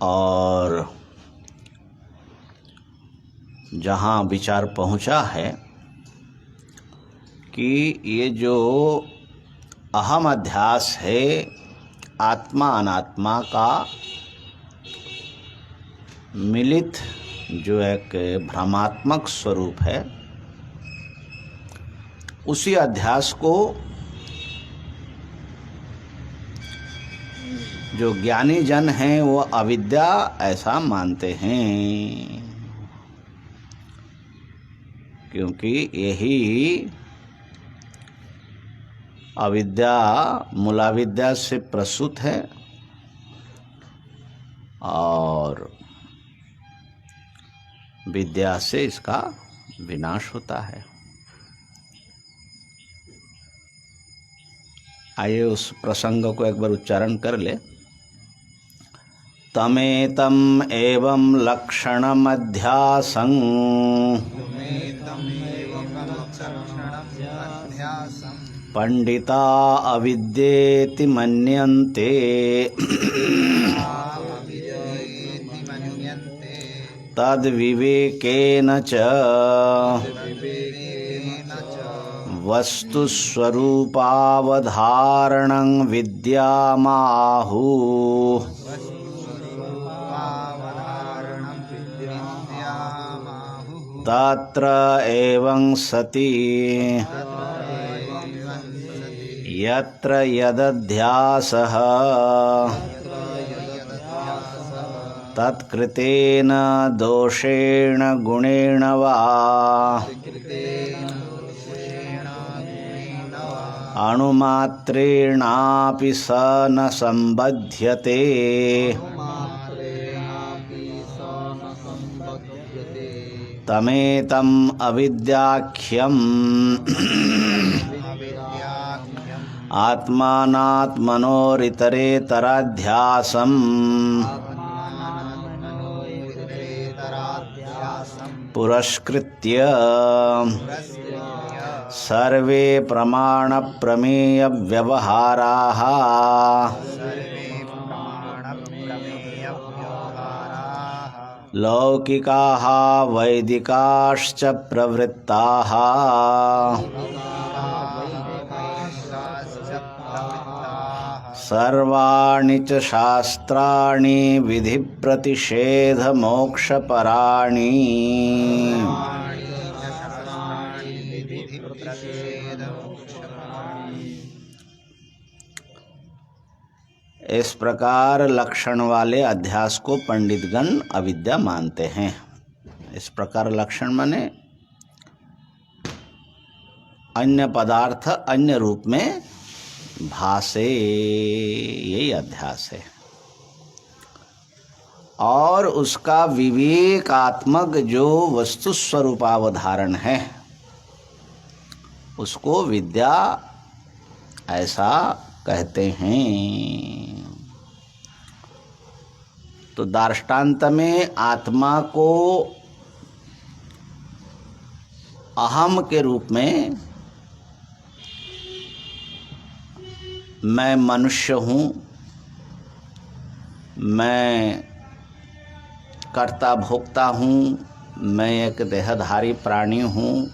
और जहाँ विचार पहुँचा है कि ये जो अहम अध्यास है आत्मा अनात्मा का मिलित जो एक भ्रमात्मक स्वरूप है, उसी अध्यास को जो ज्ञानी जन हैं वो अविद्या ऐसा मानते हैं, क्योंकि यही अविद्या मूलाविद्या से प्रसूत है और विद्या से इसका विनाश होता है। आइए उस प्रसंग को एक बार उच्चारण कर ले। तमेतम एवं लक्षणमध्यासं पंडिता अविद्येति मन्यन्ते तद्विवेकेन च वस्तुस्वरूपावधारणं विद्यामाहुः। तत्र एवं सति यत्र यदध्यासः तत्कृतेन दोषेण गुणेन वा अणुमात्रेणापि स न संबध्यते। तमेतम् अविद्याख्यम् आत्मानात्मनोरितरेतराध्यासम् पुरस्कृत्य सर्वे प्रमाणप्रमेयव्यवहाराः लौकिकाः वैदिकाश्च प्रवृत्ताः सर्वाणि च शास्त्राणि विधिप्रतिषेधमोक्षपराणि। इस प्रकार लक्षण वाले अध्यास को पंडितगण अविद्या मानते हैं। इस प्रकार लक्षण माने अन्य पदार्थ अन्य रूप में भासे, यही अध्यास है। और उसका विवेकात्मक जो वस्तु स्वरूपावधारण है उसको विद्या ऐसा कहते हैं। तो दार्ष्टान्त में आत्मा को अहम के रूप में मैं मनुष्य हूँ, मैं कर्ता भोक्ता हूँ, मैं एक देहधारी प्राणी हूँ,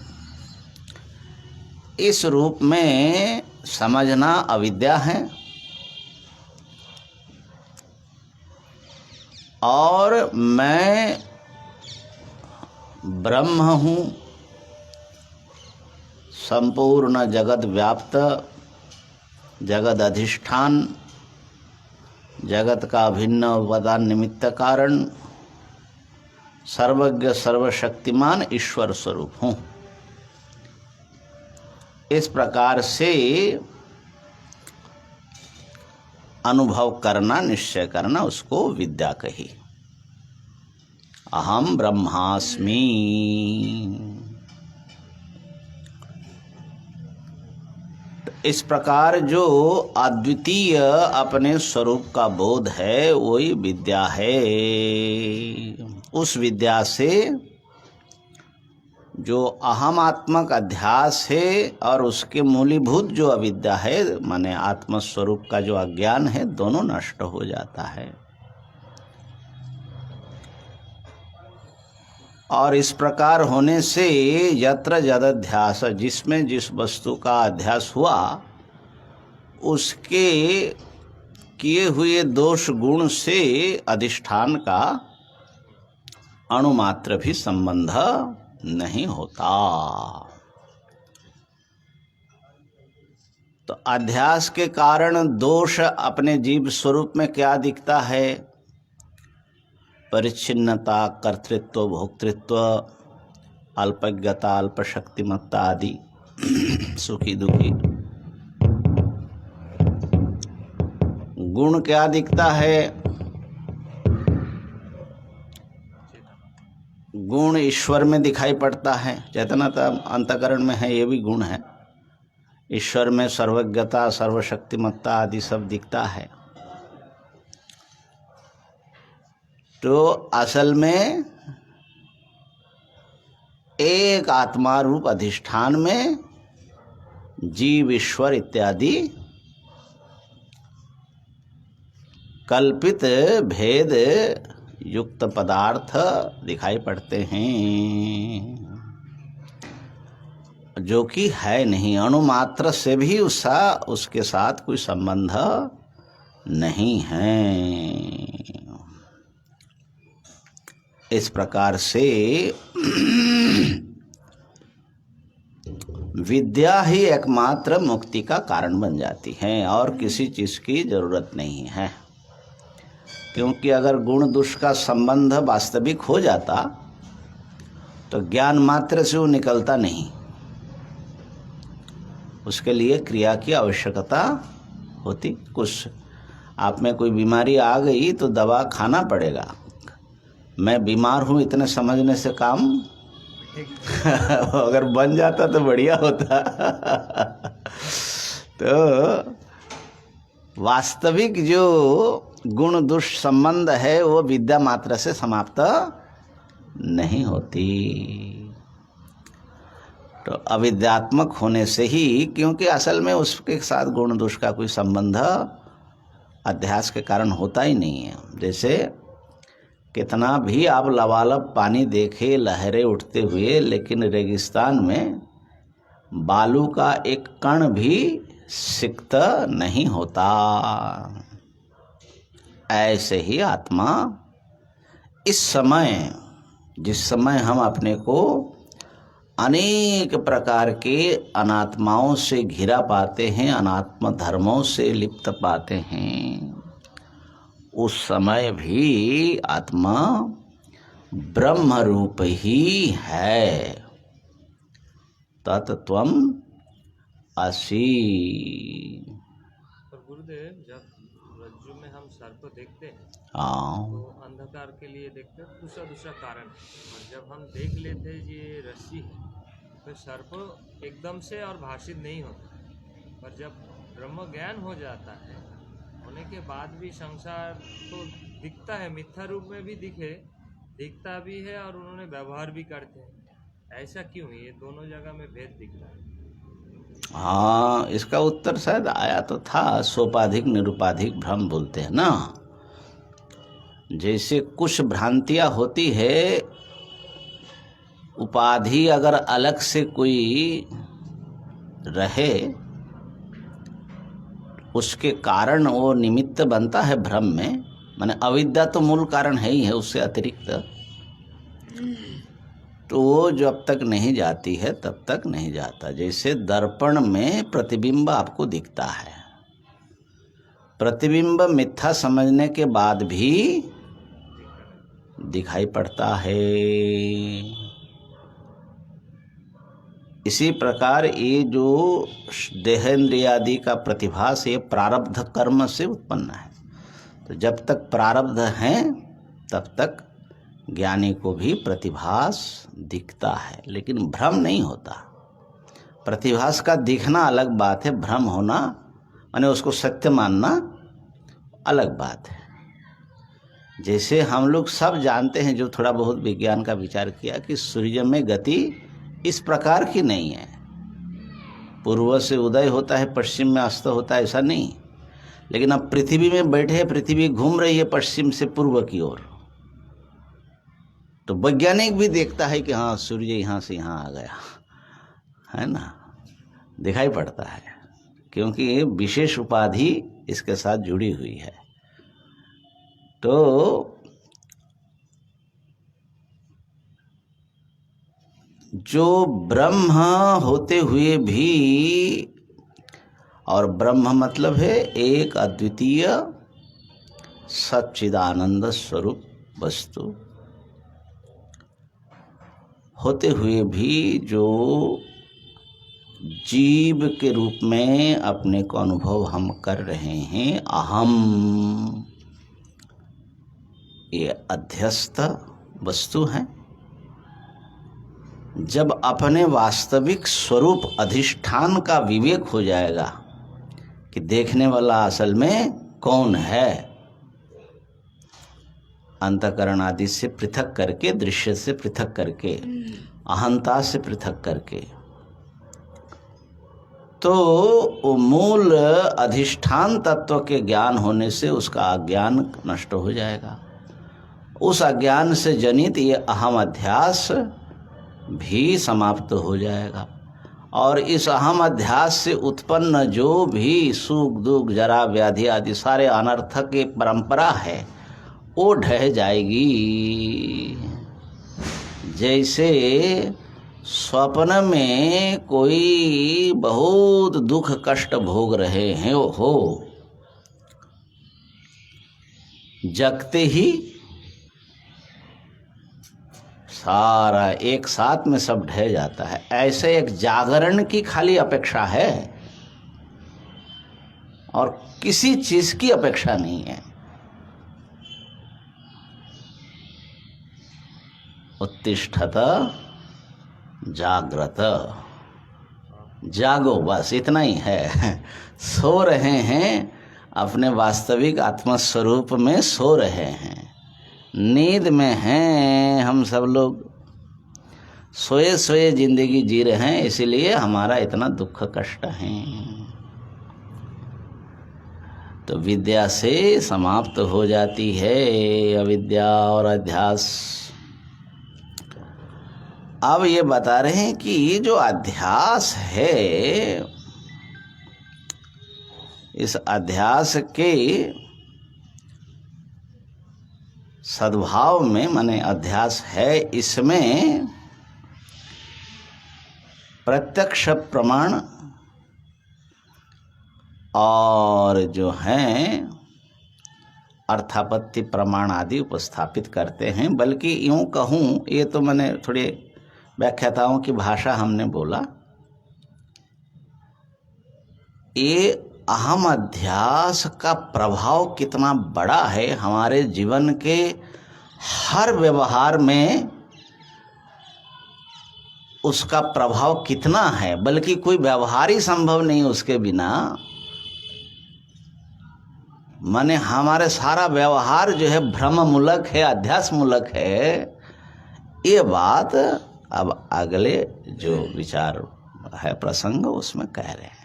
इस रूप में समझना अविद्या है। और मैं ब्रह्म हूँ, संपूर्ण जगत व्याप्त, जगत अधिष्ठान, जगत का अभिन्न उपादान निमित्त कारण, सर्वज्ञ सर्वशक्तिमान ईश्वर स्वरूप हूँ। इस प्रकार से अनुभव करना, निश्चय करना, उसको विद्या कही। अहम ब्रह्मास्मि। इस प्रकार जो अद्वितीय अपने स्वरूप का बोध है वही विद्या है। उस विद्या से जो अहमात्मक अध्यास है और उसके मूलीभूत जो अविद्या है, माने आत्मस्वरूप का जो अज्ञान है, दोनों नष्ट हो जाता है। और इस प्रकार होने से यत्र यदध्यास, जिसमें जिस वस्तु का अध्यास हुआ उसके किए हुए दोष गुण से अधिष्ठान का अणुमात्र भी संबंध नहीं होता। तो अध्यास के कारण दोष अपने जीव स्वरूप में क्या दिखता है? परिच्छिन्नता, कर्तृत्व, भोक्तृत्व, अल्पज्ञता, अल्पशक्तिमत्ता आदि, सुखी दुखी। गुण क्या दिखता है? गुण ईश्वर में दिखाई पड़ता है, चेतनता अंतःकरण में है, ये भी गुण है। ईश्वर में सर्वज्ञता, सर्वशक्तिमत्ता आदि सब दिखता है। तो असल में एक आत्मा रूप अधिष्ठान में जीव, ईश्वर इत्यादि कल्पित भेद युक्त पदार्थ दिखाई पड़ते हैं, जो कि है नहीं। अणुमात्र से भी उसके साथ कोई संबंध नहीं है। इस प्रकार से विद्या ही एकमात्र मुक्ति का कारण बन जाती है और किसी चीज की जरूरत नहीं है। क्योंकि अगर गुण दोष का संबंध वास्तविक हो जाता तो ज्ञान मात्र से वो निकलता नहीं, उसके लिए क्रिया की आवश्यकता होती। कुछ आप में कोई बीमारी आ गई तो दवा खाना पड़ेगा। मैं बीमार हूँ इतने समझने से काम अगर बन जाता तो बढ़िया होता। तो वास्तविक जो गुण दोष संबंध है वो विद्या मात्र से समाप्त नहीं होती। तो अविद्यात्मक होने से ही, क्योंकि असल में उसके साथ गुण दोष का कोई संबंध अध्यास के कारण होता ही नहीं है। जैसे कितना भी आप लबालब पानी देखे लहरें उठते हुए, लेकिन रेगिस्तान में बालू का एक कण भी सिक्त नहीं होता। ऐसे ही आत्मा इस समय, जिस समय हम अपने को अनेक प्रकार के अनात्माओं से घिरा पाते हैं, अनात्म धर्मों से लिप्त पाते हैं, उस समय भी आत्मा ब्रह्म रूप ही है। तत्त्वम् असि। गुरुदेव, जब रज्जु में हम सर्प देखते हैं हाँ, तो अंधकार के लिए देखते हैं, दूसरा दूसरा कारण। और जब हम देख लेते हैं ये रस्सी है, तो सर्प एकदम से और भाषित नहीं होता। पर जब ब्रह्म ज्ञान हो जाता है, होने के बाद भी संसार तो दिखता है, मिथ्या रूप में भी दिखता भी है और उन्होंने व्यवहार भी करते हैं। ऐसा क्यों? ये दोनों जगह में भेद दिख रहा है। हाँ, इसका उत्तर शायद आया तो था। सोपाधिक निरुपाधिक भ्रम बोलते हैं ना। जैसे कुछ भ्रांतियां होती है, उपाधि अगर अलग से कोई रहे, उसके कारण वो निमित्त बनता है भ्रम में। माने अविद्या तो मूल कारण है ही है, उससे अतिरिक्त तो वो जब तक नहीं जाती है तब तक नहीं जाता। जैसे दर्पण में प्रतिबिंब आपको दिखता है, प्रतिबिंब मिथ्या समझने के बाद भी दिखाई पड़ता है। इसी प्रकार ये जो देहेंद्रियादि का प्रतिभास, ये प्रारब्ध कर्म से उत्पन्न है। तो जब तक प्रारब्ध है तब तक ज्ञानी को भी प्रतिभास दिखता है, लेकिन भ्रम नहीं होता। प्रतिभास का दिखना अलग बात है, भ्रम होना माने उसको सत्य मानना अलग बात है। जैसे हम लोग सब जानते हैं, जो थोड़ा बहुत विज्ञान का विचार किया, कि सूर्य में गति इस प्रकार की नहीं है। पूर्व से उदय होता है, पश्चिम में अस्त होता है, ऐसा नहीं। लेकिन अब पृथ्वी में बैठे, पृथ्वी घूम रही है पश्चिम से पूर्व की ओर, तो वैज्ञानिक भी देखता है कि हाँ सूर्य यहाँ से यहाँ आ गया, है ना, दिखाई पड़ता है, क्योंकि विशेष उपाधि इसके साथ जुड़ी हुई है। तो जो ब्रह्म होते हुए भी, और ब्रह्म मतलब है एक अद्वितीय सच्चिदानंद स्वरूप वस्तु होते हुए भी जो जीव के रूप में अपने को अनुभव हम कर रहे हैं, अहम, ये अध्यस्त वस्तु है। जब अपने वास्तविक स्वरूप अधिष्ठान का विवेक हो जाएगा कि देखने वाला असल में कौन है, अंतःकरण आदि से पृथक करके, दृश्य से पृथक करके, अहंता से पृथक करके, तो मूल अधिष्ठान तत्व के ज्ञान होने से उसका अज्ञान नष्ट हो जाएगा। उस अज्ञान से जनित ये अहम अध्यास भी समाप्त हो जाएगा, और इस अहम अध्यास से उत्पन्न जो भी सुख दुख जरा व्याधि आदि सारे अनर्थक की परंपरा है वो ढह जाएगी। जैसे स्वप्न में कोई बहुत दुख कष्ट भोग रहे हैं हो, जगते ही सारा एक साथ में सब ढह जाता है। ऐसे एक जागरण की खाली अपेक्षा है और किसी चीज की अपेक्षा नहीं है। उत्तिष्ठत जागृत, जागो, बस इतना ही है। सो रहे हैं, अपने वास्तविक आत्मस्वरूप में सो रहे हैं, नींद में हैं हम सब लोग, सोए सोए जिंदगी जी रहे हैं, इसीलिए हमारा इतना दुख कष्ट है। तो विद्या से समाप्त हो जाती है अविद्या और अध्यास। अब ये बता रहे हैं कि ये जो अध्यास है, इस अध्यास के सद्भाव में, माने अध्यास है, इसमें प्रत्यक्ष प्रमाण और जो हैं अर्थापत्ति प्रमाण आदि उपस्थापित करते हैं। बल्कि यूं कहूँ, ये तो मैंने थोड़े व्याख्याताओं की भाषा हमने बोला, ये अहम अध्यास का प्रभाव कितना बड़ा है हमारे जीवन के हर व्यवहार में, उसका प्रभाव कितना है। बल्कि कोई व्यवहार ही संभव नहीं उसके बिना। माने हमारे सारा व्यवहार जो है भ्रम मूलक है, अध्यास मूलक है। ये बात अब अगले जो विचार है प्रसंग उसमें कह रहे हैं।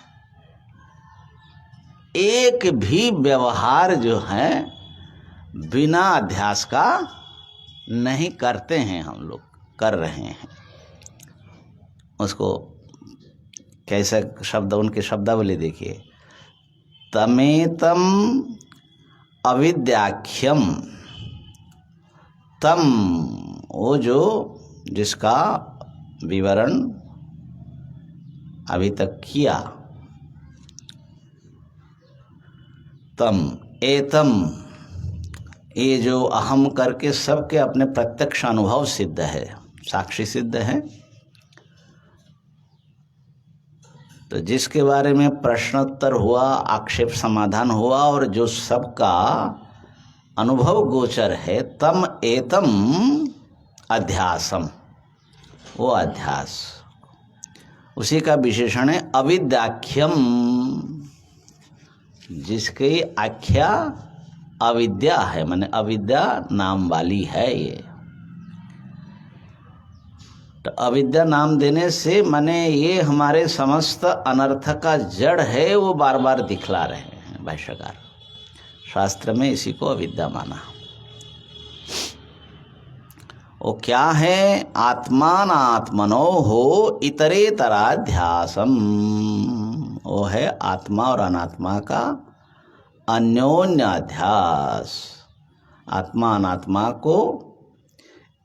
एक भी व्यवहार जो है बिना अध्यास का नहीं करते हैं, हम लोग कर रहे हैं। उसको कैसे शब्द, उनके शब्दावली देखिए, तमेतम अविद्याख्यम, तम वो जो जिसका विवरण अभी तक किया, तम एतम, ये जो अहम करके सबके अपने प्रत्यक्ष अनुभव सिद्ध है, साक्षी सिद्ध है। तो जिसके बारे में प्रश्नोत्तर हुआ, आक्षेप समाधान हुआ और जो सबका अनुभव गोचर है, तम एतम अध्यासम, वो अध्यास, उसी का विशेषण है अविद्याख्यम, जिसकी आख्या अविद्या है, माने अविद्या नाम वाली है ये। तो अविद्या नाम देने से माने ये हमारे समस्त अनर्थ का जड़ है, वो बार बार दिखला रहे हैं भाष्यकार। शास्त्र में इसी को अविद्या माना। वो क्या है? आत्मानात्मनो हो इतरेतराध्यासम। वो है आत्मा और अनात्मा का अन्योन्य अध्यास। आत्मा अनात्मा को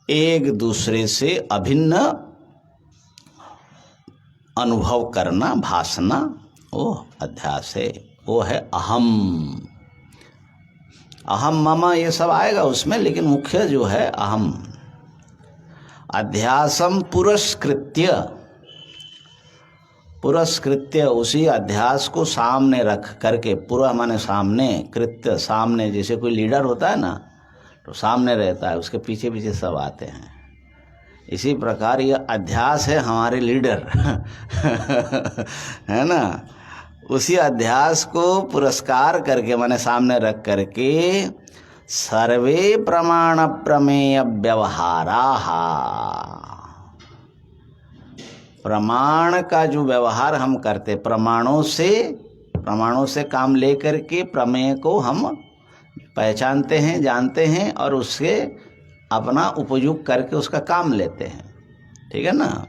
एक दूसरे से अभिन्न अनुभव करना, भासना, वो अध्यास है। वो है अहम। अहम मम ये सब आएगा उसमें, लेकिन मुख्य जो है अहम। अध्यासम पुरस्कृत्य, पुरस्कृत्य उसी अध्यास को सामने रख करके, पूरा माने सामने, कृत्य सामने, जैसे कोई लीडर होता है ना तो सामने रहता है, उसके पीछे पीछे सब आते हैं। इसी प्रकार यह अध्यास है हमारे लीडर है ना। उसी अध्यास को पुरस्कार करके माने सामने रख करके सर्वे प्रमाण प्रमेय व्यवहारा, प्रमाण का जो व्यवहार हम करते, प्रमाणों से काम लेकर के प्रमेय को हम पहचानते हैं, जानते हैं और उसके अपना उपयोग करके उसका काम लेते हैं। ठीक है ना।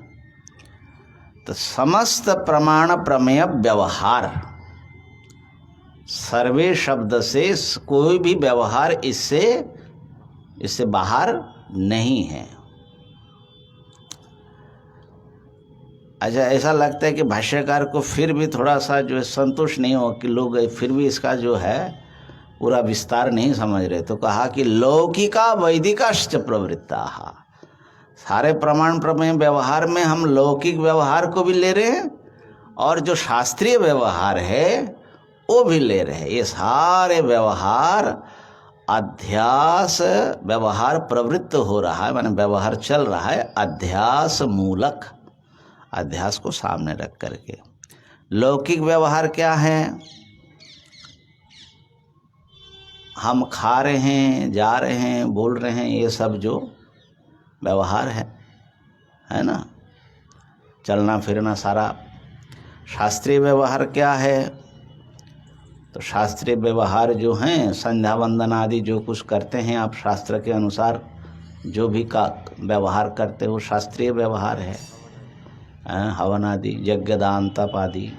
तो समस्त प्रमाण प्रमेय व्यवहार, सर्वे शब्द से कोई भी व्यवहार इससे बाहर नहीं है। अच्छा, ऐसा लगता है कि भाष्यकार को फिर भी थोड़ा सा जो है संतुष्ट नहीं हो कि लोग फिर भी इसका जो है पूरा विस्तार नहीं समझ रहे, तो कहा कि लौकिका वैदिकाश्च प्रवृत्ता। सारे प्रमाण प्रमेय व्यवहार में हम लौकिक व्यवहार को भी ले रहे हैं और जो शास्त्रीय व्यवहार है वो भी ले रहे हैं। ये सारे व्यवहार अध्यास व्यवहार प्रवृत्त हो रहा है, माने व्यवहार चल रहा है अध्यास मूलक, अध्यास को सामने रख करके। लौकिक व्यवहार क्या है? हम खा रहे हैं, जा रहे हैं, बोल रहे हैं, ये सब जो व्यवहार है ना, चलना फिरना सारा। शास्त्रीय व्यवहार क्या है? तो शास्त्रीय व्यवहार जो हैं, संध्या वंदन आदि जो कुछ करते हैं आप शास्त्र के अनुसार जो भी का व्यवहार करते हो शास्त्रीय व्यवहार है। हवन आदि, यज्ञ दान तप आदि,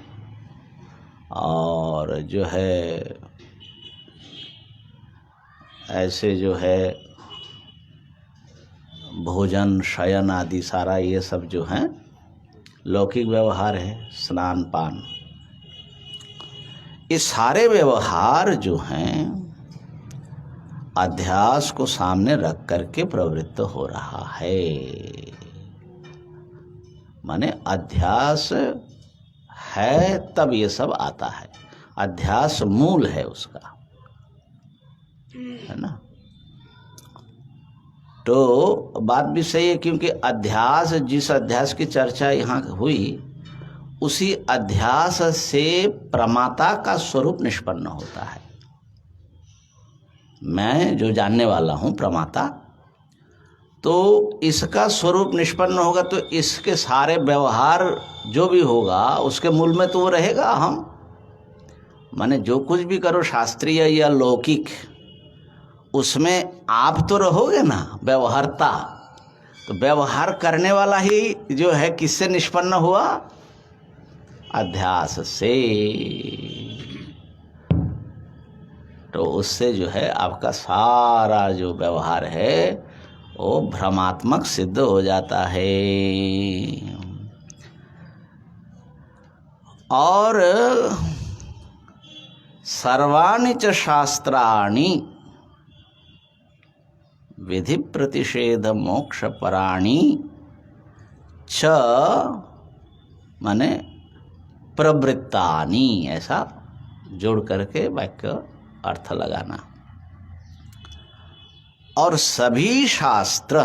और जो है ऐसे जो है भोजन शयन आदि सारा ये सब जो है लौकिक व्यवहार है। स्नान पान, ये सारे व्यवहार जो हैं अध्यास को सामने रख करके प्रवृत्त हो रहा है। माने अध्यास है तब ये सब आता है, अध्यास मूल है उसका, है ना। तो बात भी सही है, क्योंकि अध्यास, जिस अध्यास की चर्चा यहाँ हुई उसी अध्यास से प्रमाता का स्वरूप निष्पन्न होता है। मैं जो जानने वाला हूँ प्रमाता, तो इसका स्वरूप निष्पन्न होगा तो इसके सारे व्यवहार जो भी होगा उसके मूल में तो वो रहेगा हम। माने जो कुछ भी करो शास्त्रीय या लौकिक, उसमें आप तो रहोगे ना व्यवहारता। तो व्यवहार करने वाला ही जो है किससे निष्पन्न हुआ? अध्यास से। तो उससे जो है आपका सारा जो व्यवहार है वो भ्रमात्मक सिद्ध हो जाता है। और सर्वाणि च शास्त्राणि विधि प्रतिषेध मोक्ष पराणि च माने प्रवृत्तानि, ऐसा जोड़ करके वाक्य अर्थ लगाना। और सभी शास्त्र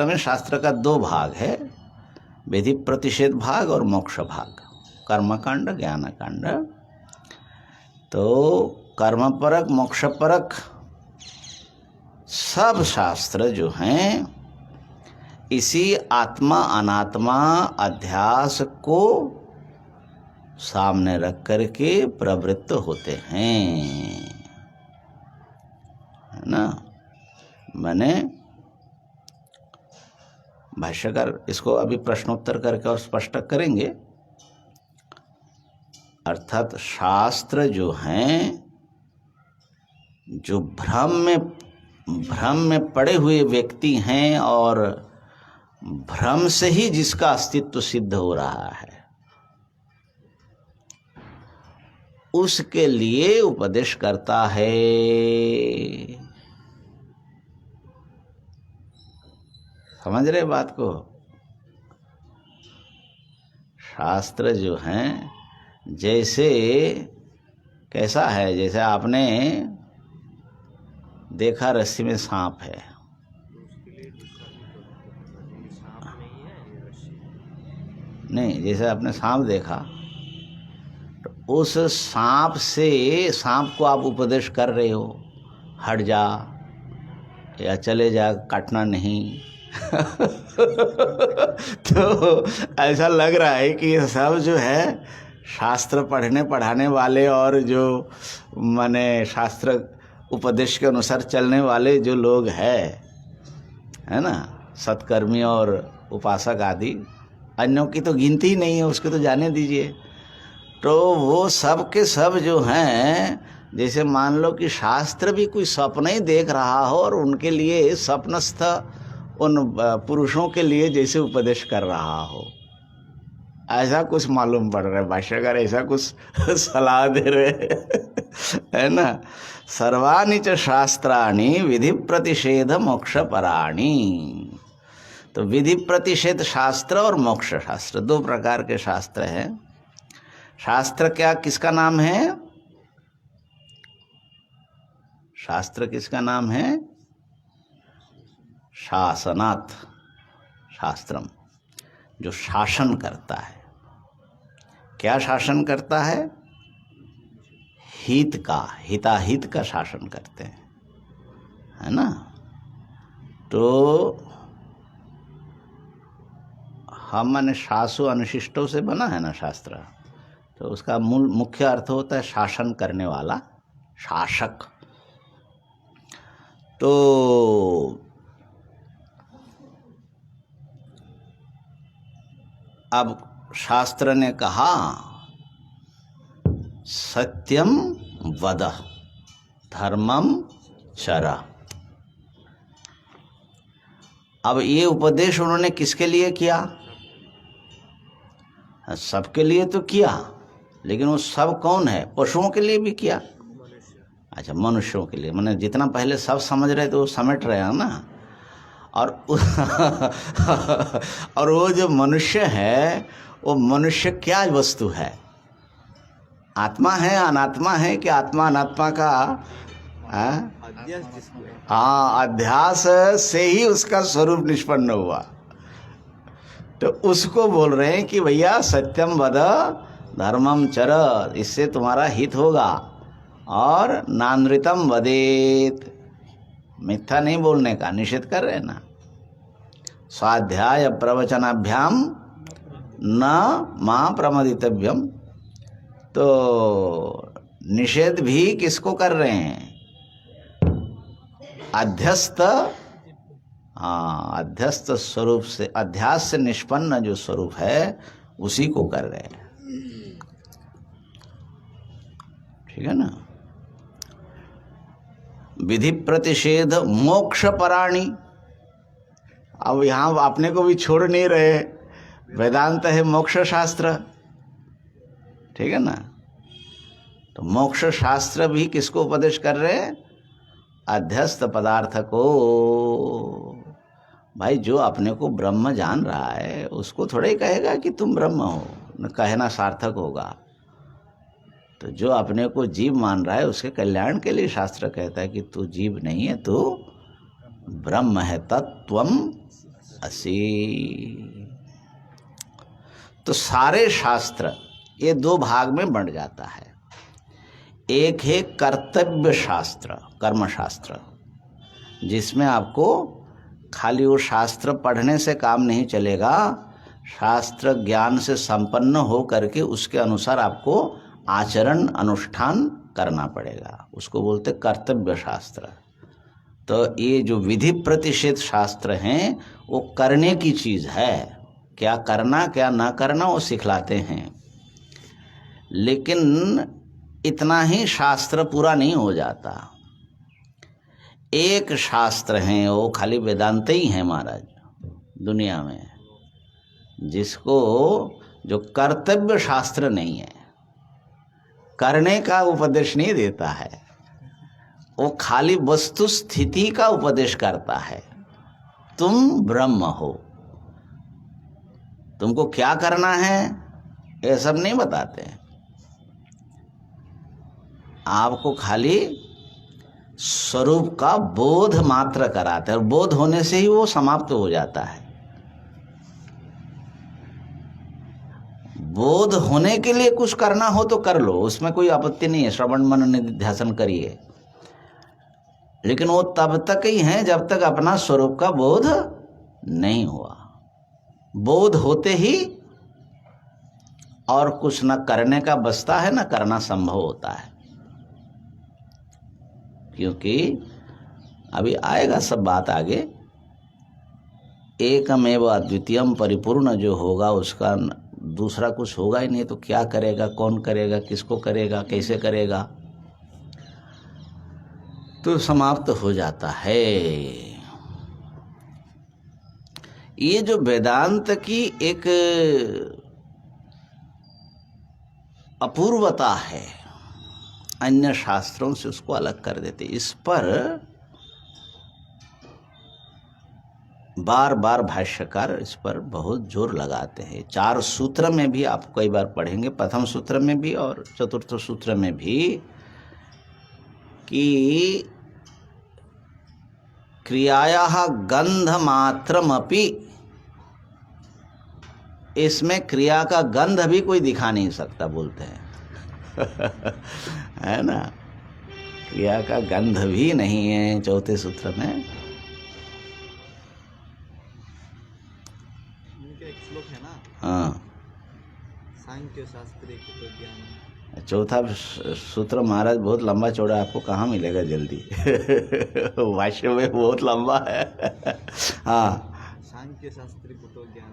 में शास्त्र का दो भाग है, विधि प्रतिषेध भाग और मोक्ष भाग, कर्मकांड ज्ञानकांड। तो कर्मपरक मोक्षपरक सब शास्त्र जो हैं इसी आत्मा अनात्मा अध्यास को सामने रख करके प्रवृत्त होते हैं, है ना। मैंने भाष्यकार इसको अभी प्रश्नोत्तर करके और स्पष्ट करेंगे। अर्थात शास्त्र जो हैं, जो भ्रम में पड़े हुए व्यक्ति हैं और भ्रम से ही जिसका अस्तित्व सिद्ध हो रहा है, उसके लिए उपदेश करता है। समझ रहे बात को? शास्त्र जो हैं, जैसे कैसा है, जैसे आपने देखा रस्सी में सांप है, नहीं, जैसे आपने सांप देखा तो उस सांप को आप उपदेश कर रहे हो, हट जा या चले जा, काटना नहीं। तो ऐसा लग रहा है कि ये सब जो है शास्त्र पढ़ने पढ़ाने वाले और जो माने शास्त्र उपदेश के अनुसार चलने वाले जो लोग है ना, सत्कर्मी और उपासक आदि, अन्यों की तो गिनती ही नहीं है, उसके तो जाने दीजिए। तो वो सब के सब जो हैं, जैसे मान लो कि शास्त्र भी कोई सपना ही देख रहा हो और उनके लिए स्वप्नस्थ उन पुरुषों के लिए जैसे उपदेश कर रहा हो, ऐसा कुछ मालूम पड़ रहा है। भाष्यकार ऐसा कुछ सलाह दे रहे है ना। सर्वाणि च शास्त्राणि विधि प्रतिषेध मोक्ष पराणि। तो विधि प्रतिषेध शास्त्र और मोक्ष शास्त्र, दो प्रकार के शास्त्र हैं। शास्त्र क्या किसका नाम है? शास्त्र किसका नाम है? शासनात् शास्त्रम, जो शासन करता है। क्या शासन करता है? हित का, हिताहित का शासन करते हैं, है ना। तो हम माने शासु अनुशिष्टों से बना है ना शास्त्र, तो उसका मूल मुख्य अर्थ होता है शासन करने वाला, शासक। तो अब शास्त्र ने कहा सत्यम वद धर्मम चर। अब ये उपदेश उन्होंने किसके लिए किया? सबके लिए तो किया, लेकिन वो सब कौन है? पशुओं के लिए भी किया। अच्छा, मनुष्यों के लिए, माने जितना पहले सब समझ रहे थे वो समेट रहे हैं ना। और और वो जो मनुष्य है, वो मनुष्य क्या वस्तु है? आत्मा है, अनात्मा है कि आत्मा अनात्मा का? हाँ, अध्यास से ही उसका स्वरूप निष्पन्न हुआ। तो उसको बोल रहे हैं कि भैया सत्यम वद धर्मम चर, इससे तुम्हारा हित होगा। और नानृतम वदेत, मिथ्या नहीं बोलने का निषेध कर रहे हैं ना। स्वाध्याय प्रवचनाभ्याम न मां प्रमदितव्यम। तो निषेध भी किसको कर रहे हैं? अध्यस्त, अध्यस्त स्वरूप से, अध्यास से निष्पन्न जो स्वरूप है उसी को कर रहे हैं। ठीक है ना। विधि प्रतिषेध मोक्ष पराणी। अब यहाँ अपने को भी छोड़ नहीं रहे, वेदांत है मोक्ष शास्त्र, ठीक है ना। तो मोक्ष शास्त्र भी किसको उपदेश कर रहे हैं? अध्यस्त पदार्थ को। भाई जो अपने को ब्रह्म जान रहा है उसको थोड़ा ही कहेगा कि तुम ब्रह्म हो, न कहना सार्थक होगा। तो जो अपने को जीव मान रहा है उसके कल्याण के लिए शास्त्र कहता है कि तू जीव नहीं है, तू ब्रह्म है, तत्त्वम असि। तो सारे शास्त्र ये दो भाग में बंट जाता है। एक है कर्तव्य शास्त्र, कर्म शास्त्र, जिसमें आपको खाली वो शास्त्र पढ़ने से काम नहीं चलेगा, शास्त्र ज्ञान से संपन्न हो करके उसके अनुसार आपको आचरण अनुष्ठान करना पड़ेगा। उसको बोलते कर्तव्य शास्त्र। तो ये जो विधि प्रतिषेध शास्त्र हैं वो करने की चीज़ है, क्या करना क्या ना करना वो सिखलाते हैं। लेकिन इतना ही शास्त्र पूरा नहीं हो जाता। एक शास्त्र हैं वो खाली वेदांत ही हैं महाराज दुनिया में, जिसको जो कर्तव्य शास्त्र नहीं है, करने का उपदेश नहीं देता है, वो खाली वस्तु स्थिति का उपदेश करता है। तुम ब्रह्म हो, तुमको क्या करना है ये सब नहीं बताते हैं, आपको खाली स्वरूप का बोध मात्र कराते हैं, और बोध होने से ही वो समाप्त हो जाता है। बोध होने के लिए कुछ करना हो तो कर लो, उसमें कोई आपत्ति नहीं है, श्रवण मनन निधिध्यासन करिए, लेकिन वो तब तक ही है जब तक अपना स्वरूप का बोध नहीं हुआ। बोध होते ही और कुछ न करने का बचता है, न करना संभव होता है, क्योंकि अभी आएगा सब बात आगे। एकमेव अद्वितीयम परिपूर्ण जो होगा उसका दूसरा कुछ होगा ही नहीं, तो क्या करेगा, कौन करेगा, किसको करेगा, कैसे करेगा, तो समाप्त हो जाता है। ये जो वेदांत की एक अपूर्वता है, अन्य शास्त्रों से उसको अलग कर देते। इस पर बार बार भाष्यकार इस पर बहुत जोर लगाते हैं। 4 सूत्र में भी आप कई बार पढ़ेंगे, प्रथम सूत्र में भी और चतुर्थ सूत्र में भी, कि क्रियायाः गंधमात्रमपि, इसमें क्रिया का गंध भी कोई दिखा नहीं सकता, बोलते हैं है ना, क्रिया का गंध भी नहीं है चौथे सूत्र में। एक श्लोक है ना, हाँ, सांख्य शास्त्रे कुतो ज्ञान। चौथा सूत्र महाराज बहुत लंबा चौड़ा, आपको कहाँ मिलेगा जल्दी भाष्य में बहुत लंबा है हाँ सांख्य शास्त्रे कुतो ज्ञान,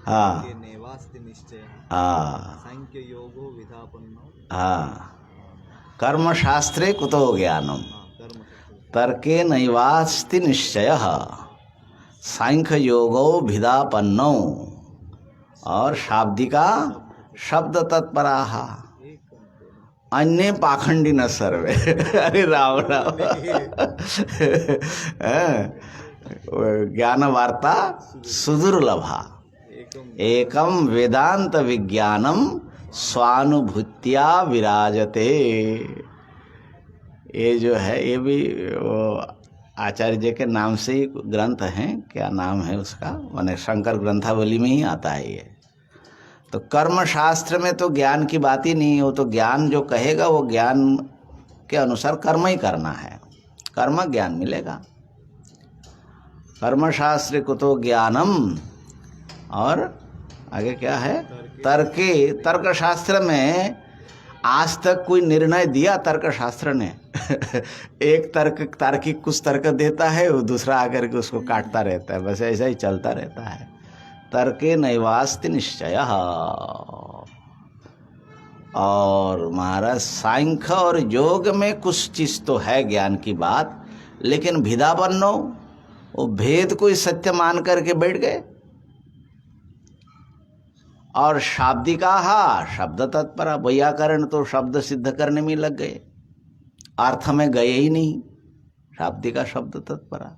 हाँ के नैवास्ति निश्चय, हाँ सांख्य योगो विधापन्नो, हाँ, कर्म शास्त्रे कुतो ज्ञानम कर्म तर्के नैवास्ति निश्चयः सांख्य योगो भिदापन्नो, और शाब्दिका शब्द तत्पराः अन्य पाखंडी न सर्वे अरे राम राम ज्ञान वार्ता सुदुर्लभा एकम वेदांत विज्ञानम स्वानुभूत्या विराजते। ये जो है ये भी वो आचार्य जी के नाम से ही ग्रंथ हैं, क्या नाम है उसका, माने शंकर ग्रंथावली में ही आता है ये। तो कर्म शास्त्र में तो ज्ञान की बात ही नहीं, हो तो ज्ञान जो कहेगा वो ज्ञान के अनुसार कर्म ही करना है, कर्म ज्ञान मिलेगा। कर्म शास्त्र कुतो ज्ञानम, और आगे क्या है, तर्के, तर्क शास्त्र में आज तक कोई निर्णय दिया तर्क शास्त्र ने एक तार्किक कुछ तर्क देता है, वो दूसरा आकर के उसको काटता रहता है, बस ऐसा ही चलता रहता है। तर्के नैवास्ति निश्चयः, और महाराज सांख्य और योग में कुछ चीज तो है ज्ञान की बात, लेकिन भिदापन्नो, वो भेद को ही सत्य मान करके बैठ गए। और शाब्दिका शब्द तत्परा, वैयाकरण तो शब्द सिद्ध करने में लग गए, अर्थ में गए ही नहीं, शाब्दिका शब्द तत्परा।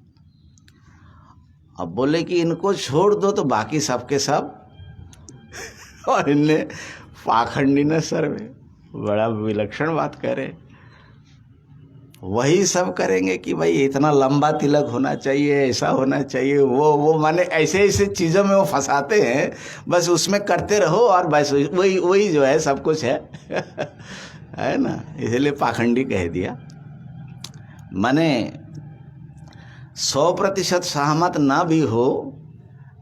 अब बोले कि इनको छोड़ दो तो बाकी सबके सब और इनने पाखंडी न सर्वे, बड़ा विलक्षण बात करे। वही सब करेंगे कि भाई इतना लंबा तिलक होना चाहिए, ऐसा होना चाहिए, वो माने ऐसे ऐसे चीज़ों में वो फंसाते हैं, बस उसमें करते रहो और बस वही जो है सब कुछ है है ना, इसलिए पाखंडी कह दिया। माने 100% सहमत ना भी हो,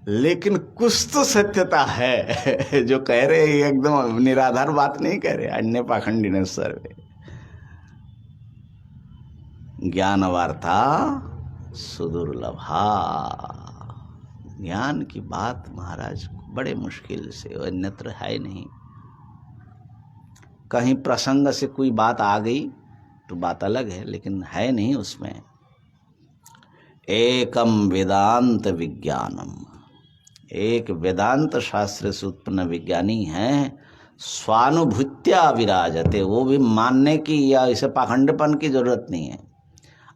लेकिन कुछ तो सत्यता है जो कह रहे हैं, एकदम निराधार बात नहीं कह रहे। अन्य पाखंडी न सर्वे, ज्ञान वार्ता सुदुर्लभा। ज्ञान की बात महाराज बड़े मुश्किल से, अन्यत्र है नहीं। कहीं प्रसंग से कोई बात आ गई तो बात अलग है, लेकिन है नहीं उसमें। एकम वेदांत विज्ञानम, एक वेदांत शास्त्र से उत्पन्न विज्ञानी है। स्वानुभूत्या विराजते, वो भी मानने की या इसे पाखंडपन की जरूरत नहीं है,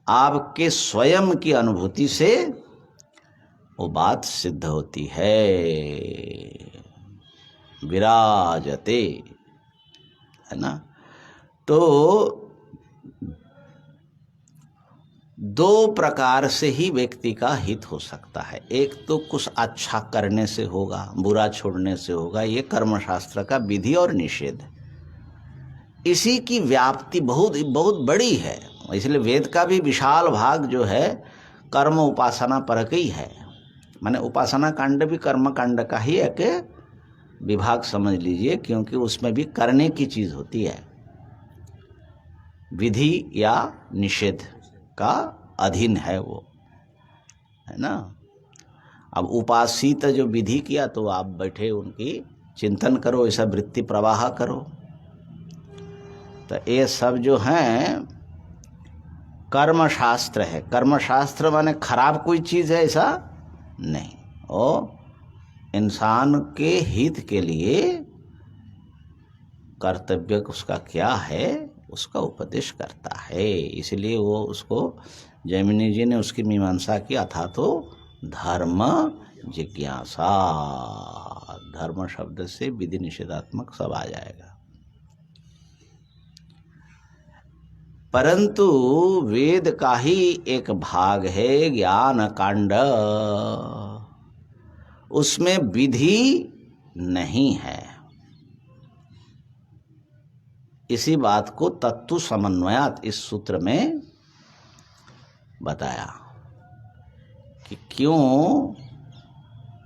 आपके स्वयं की अनुभूति से वो बात सिद्ध होती है। विराजते, है ना। तो दो प्रकार से ही व्यक्ति का हित हो सकता है। एक तो कुछ अच्छा करने से होगा, बुरा छोड़ने से होगा। ये कर्मशास्त्र का विधि और निषेध, इसी की व्याप्ति बहुत बहुत बड़ी है। इसलिए वेद का भी विशाल भाग जो है कर्म उपासना पर ही है। माने उपासना कांड भी कर्म कांड का ही एक विभाग समझ लीजिए, क्योंकि उसमें भी करने की चीज होती है, विधि या निषेध का अधीन है वो, है ना। अब उपासित जो विधि किया तो आप बैठे उनकी चिंतन करो, ऐसा वृत्ति प्रवाह करो। तो ये सब जो हैं कर्मशास्त्र है। कर्मशास्त्र माने खराब कोई चीज़ है ऐसा नहीं, और इंसान के हित के लिए कर्तव्य उसका क्या है उसका उपदेश करता है। इसलिए वो उसको जैमिनी जी ने उसकी मीमांसा की, अथा तो धर्म जिज्ञासा। धर्म शब्द से विधि निषेधात्मक सब आ जाएगा। परंतु वेद का ही एक भाग है ज्ञान कांड, उसमें विधि नहीं है। इसी बात को तत्व समन्वयात इस सूत्र में बताया कि क्यों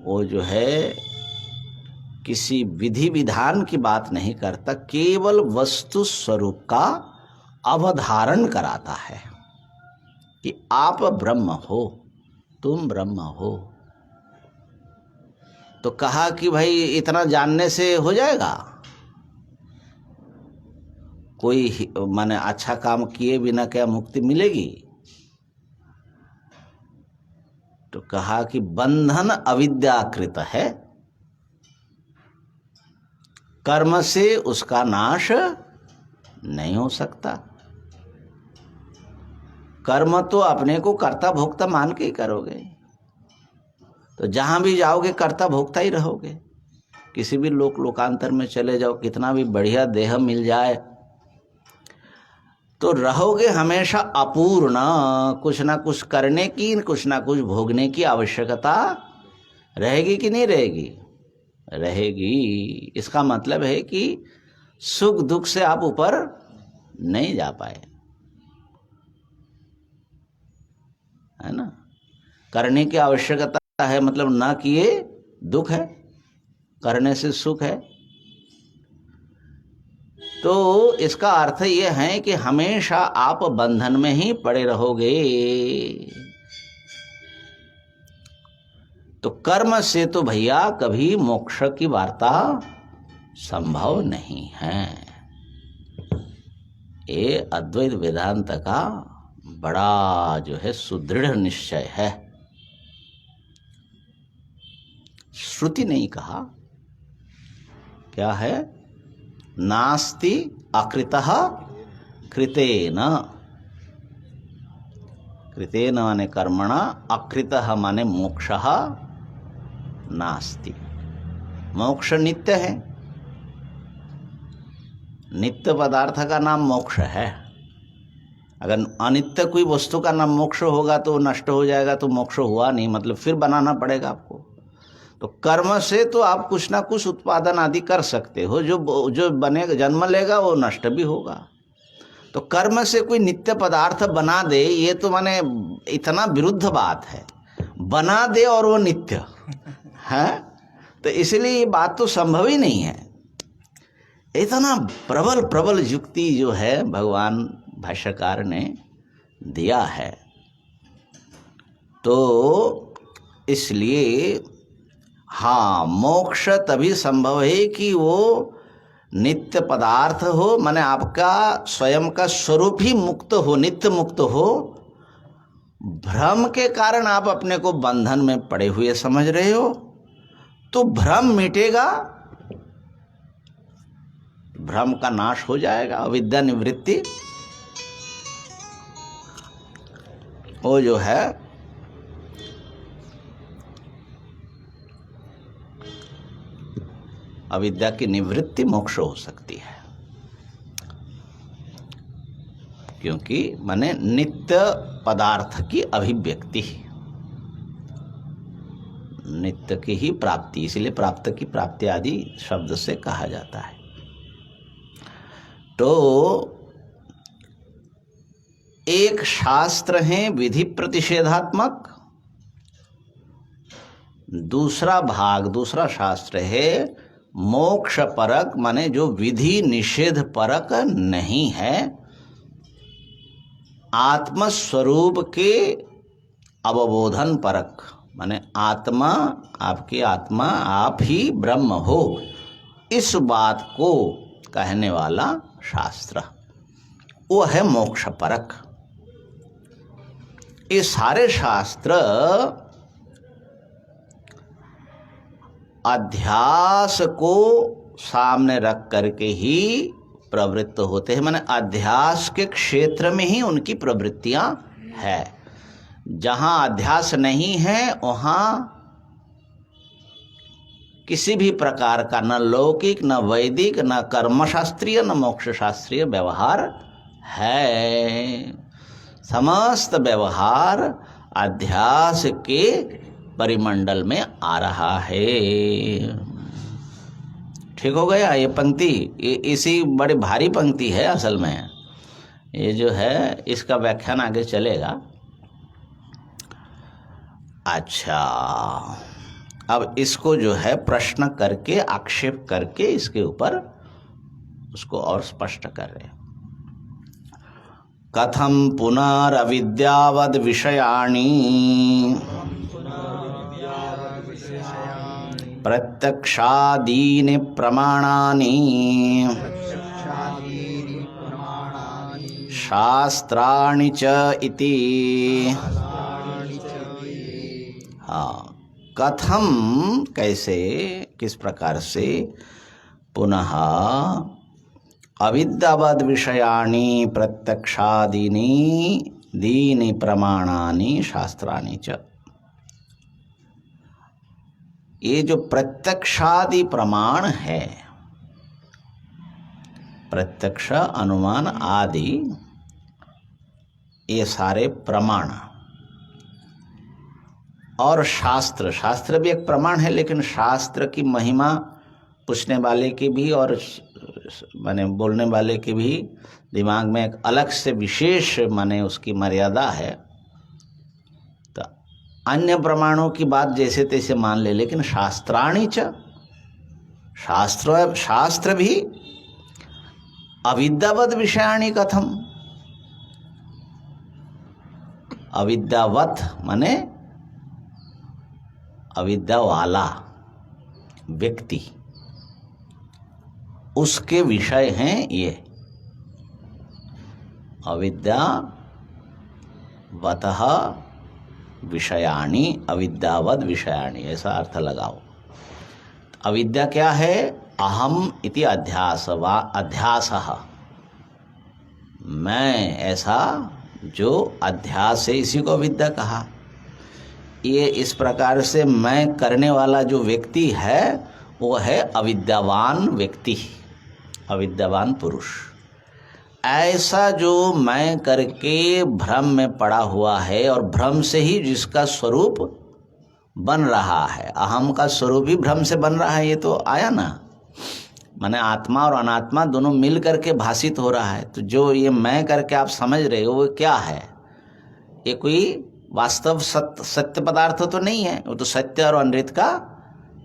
वो जो है किसी विधि विधान की बात नहीं करता, केवल वस्तु स्वरूप का अवधारण कराता है कि आप ब्रह्म हो, तुम ब्रह्म हो। तो कहा कि भाई इतना जानने से हो जाएगा? कोई माने अच्छा काम किए बिना क्या मुक्ति मिलेगी? तो कहा कि बंधन अविद्याकृत है, कर्म से उसका नाश नहीं हो सकता। कर्म तो अपने को कर्ता भोक्ता मान के ही करोगे, तो जहां भी जाओगे कर्ता भोक्ता ही रहोगे। किसी भी लोकांतर में चले जाओ, कितना भी बढ़िया देह मिल जाए तो रहोगे हमेशा अपूर्ण। कुछ ना कुछ करने की, कुछ ना कुछ भोगने की आवश्यकता रहेगी कि नहीं रहेगी? रहेगी। इसका मतलब है कि सुख दुख से आप ऊपर नहीं जा पाए, है ना। करने की आवश्यकता है मतलब ना किए दुख है, करने से सुख है। तो इसका अर्थ ये है कि हमेशा आप बंधन में ही पड़े रहोगे। तो कर्म से तो भैया कभी मोक्ष की वार्ता संभव नहीं है। ये अद्वैत वेदांत का बड़ा जो है सुदृढ़ निश्चय है। श्रुति नहीं कहा, क्या है? नास्ति अकृतः कृतेन। कृतेन माने कर्मणा, अकृतः माने मोक्षः नास्ति। मोक्ष नित्य है, नित्य पदार्थ का नाम मोक्ष है। अगर अनित्य कोई वस्तु का नाम मोक्ष होगा तो नष्ट हो जाएगा, तो मोक्ष हुआ नहीं, मतलब फिर बनाना पड़ेगा आपको। तो कर्म से तो आप कुछ ना कुछ उत्पादन आदि कर सकते हो, जो बनेगा जन्म लेगा वो नष्ट भी होगा। तो कर्म से कोई नित्य पदार्थ बना दे, ये तो माने इतना विरुद्ध बात है। बना दे और वो नित्य है, तो इसलिए ये बात तो संभव ही नहीं है। इतना प्रबल प्रबल युक्ति जो है भगवान भाष्यकार ने दिया है। तो इसलिए हाँ, मोक्ष तभी संभव है कि वो नित्य पदार्थ हो, माने आपका स्वयं का स्वरूप ही मुक्त हो, नित्य मुक्त हो। भ्रम के कारण आप अपने को बंधन में पड़े हुए समझ रहे हो, तो भ्रम मिटेगा, भ्रम का नाश हो जाएगा, अविद्या निवृत्ति वो जो है अविद्या की निवृत्ति मोक्ष हो सकती है, क्योंकि माने नित्य पदार्थ की अभिव्यक्ति, नित्य की ही प्राप्ति, इसलिए प्राप्त की प्राप्ति आदि शब्द से कहा जाता है। तो एक शास्त्र है विधि प्रतिषेधात्मक, दूसरा भाग, दूसरा शास्त्र है मोक्ष परक, माने जो विधि निषेध परक नहीं है, आत्मस्वरूप के अवबोधन परक, माने आत्मा, आपकी आत्मा आप ही ब्रह्म हो, इस बात को कहने वाला शास्त्र वो है मोक्ष परक। ये सारे शास्त्र अध्यास को सामने रख करके ही प्रवृत्त होते हैं, माने अध्यास के क्षेत्र में ही उनकी प्रवृत्तियां है। जहां अध्यास नहीं है वहां किसी भी प्रकार का न लौकिक, न वैदिक, न कर्मशास्त्रीय, न मोक्ष शास्त्रीय व्यवहार है। समस्त व्यवहार अध्यास के परिमंडल में आ रहा है। ठीक हो गया ये पंक्ति, इसी बड़ी भारी पंक्ति है असल में, ये जो है इसका व्याख्यान आगे चलेगा। अच्छा, अब इसको जो है प्रश्न करके, आक्षेप करके इसके ऊपर उसको और स्पष्ट कर रहे। कथम पुनरविद्यावद विषयाणि प्रत्यक्षादीनि प्रमाणानि शास्त्राणि च इति। हाँ, कथम कैसे, किस प्रकार से, पुनः अविद्यावद विषयाणि प्रत्यक्षादीनि दीनि प्रमाणानि शास्त्राणि च। ये जो प्रत्यक्षादि प्रमाण है, प्रत्यक्ष, अनुमान आदि, ये सारे प्रमाण, और शास्त्र, शास्त्र भी एक प्रमाण है, लेकिन शास्त्र की महिमा पूछने वाले की भी और माने बोलने वाले की भी दिमाग में एक अलग से विशेष माने उसकी मर्यादा है। तो अन्य प्रमाणों की बात जैसे तैसे मान ले, लेकिन शास्त्राणि च, शास्त्र भी अविद्यावद विषयाणि कथम, अविद्यावत माने अविद्या वाला व्यक्ति, उसके विषय हैं ये। अविद्यावतः विषयाणि, अविद्यावद विषयाणि, ऐसा अर्थ लगाओ। अविद्या क्या है? अहम इति अध्यासः, मैं, ऐसा जो अध्यास है, इसी को अविद्या कहा। ये इस प्रकार से मैं करने वाला जो व्यक्ति है वो है अविद्यावान व्यक्ति, अविद्यावान पुरुष। ऐसा जो मैं करके भ्रम में पड़ा हुआ है और भ्रम से ही जिसका स्वरूप बन रहा है, अहम का स्वरूप ही भ्रम से बन रहा है, ये तो आया ना, माने आत्मा और अनात्मा दोनों मिल करके भाषित हो रहा है। तो जो ये मैं करके आप समझ रहे हो वो क्या है? ये कोई वास्तव सत्य पदार्थ तो नहीं है, वो तो सत्य और अनृत का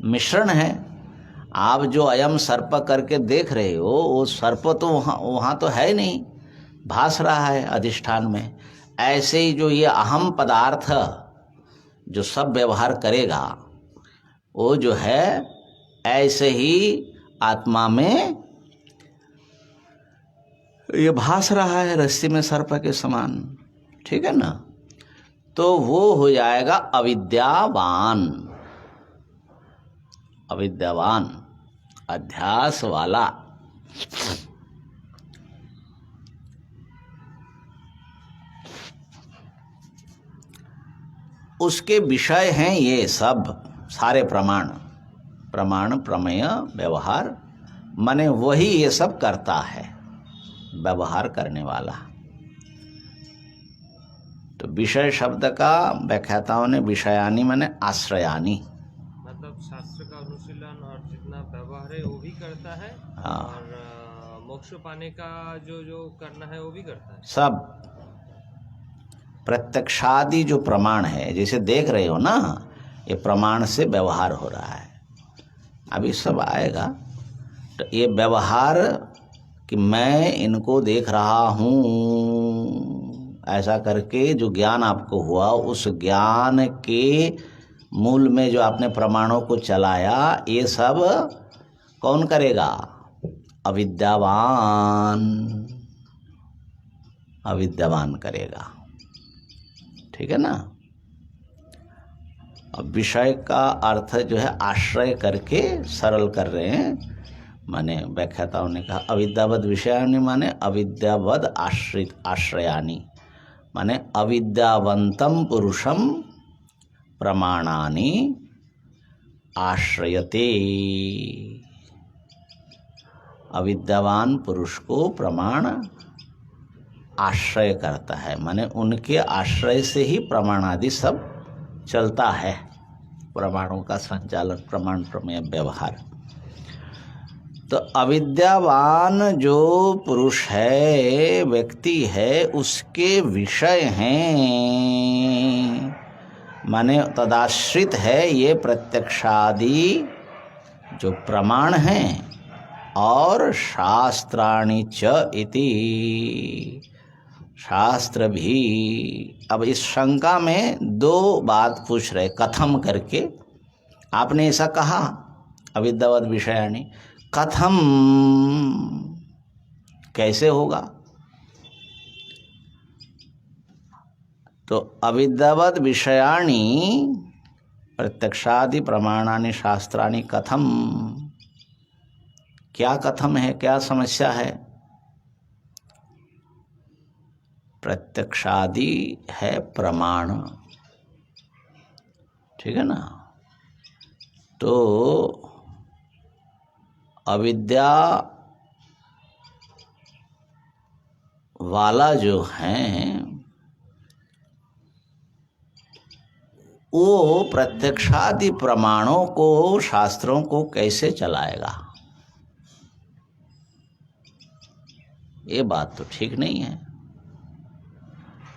मिश्रण है। आप जो अयम सर्प करके देख रहे हो वो सर्प तो वहाँ तो है नहीं, भास रहा है अधिष्ठान में। ऐसे ही जो ये अहम पदार्थ जो सब व्यवहार करेगा वो जो है ऐसे ही आत्मा में ये भास रहा है रस्सी में सर्प के समान, ठीक है ना। तो वो हो जाएगा अविद्यावान, अविद्यावान अध्यास वाला। उसके विषय हैं ये सब सारे प्रमाण, प्रमाण प्रमेय व्यवहार, माने वही ये सब करता है, व्यवहार करने वाला। तो विषय शब्द का व्याख्याताओं ने विषयानी माने आश्रयानी, मतलब शास्त्र का अनुशीलन और जितना व्यवहार है वो भी करता है। हाँ। और मोक्ष पाने का जो जो करना है वो भी करता है। सब प्रत्यक्षादि जो प्रमाण है, जैसे देख रहे हो ना, ये प्रमाण से व्यवहार हो रहा है। अभी सब आएगा। तो ये व्यवहार कि मैं इनको देख रहा हूँ, ऐसा करके जो ज्ञान आपको हुआ, उस ज्ञान के मूल में जो आपने प्रमाणों को चलाया, ये सब कौन करेगा? अविद्यावान, अविद्यावान करेगा, ठीक है ना। अब विषय का अर्थ जो है आश्रय करके सरल कर रहे हैं, माने व्याख्याताओं ने कहा अविद्यावद विषयानि माने अविद्यावद आश्रित आश्रयानि, माने अविद्यावंतम पुरुषम प्रमाणानि आश्रयते। अविद्यावान पुरुष को प्रमाण आश्रय करता है, माने उनके आश्रय से ही प्रमाण आदि सब चलता है, प्रमाणों का संचालन, प्रमाण प्रमेय व्यवहार। तो अविद्यावान जो पुरुष है, व्यक्ति है, उसके विषय हैं, माने तदाश्रित है ये प्रत्यक्षादि जो प्रमाण हैं, और शास्त्राणि च इति, शास्त्र भी। अब इस शंका में दो बात पूछ रहे, कथम करके। आपने ऐसा कहा अविद्यावद विषयाणि, कथम कैसे होगा? तो अविद्यावद विषयाणि प्रत्यक्षादि प्रमाणानि शास्त्राणि कथम, क्या कथम है, क्या समस्या है? प्रत्यक्षादि है प्रमाण, ठीक है ना। तो अविद्या वाला जो है वो प्रत्यक्षादि प्रमाणों को, शास्त्रों को कैसे चलाएगा? ये बात तो ठीक नहीं है।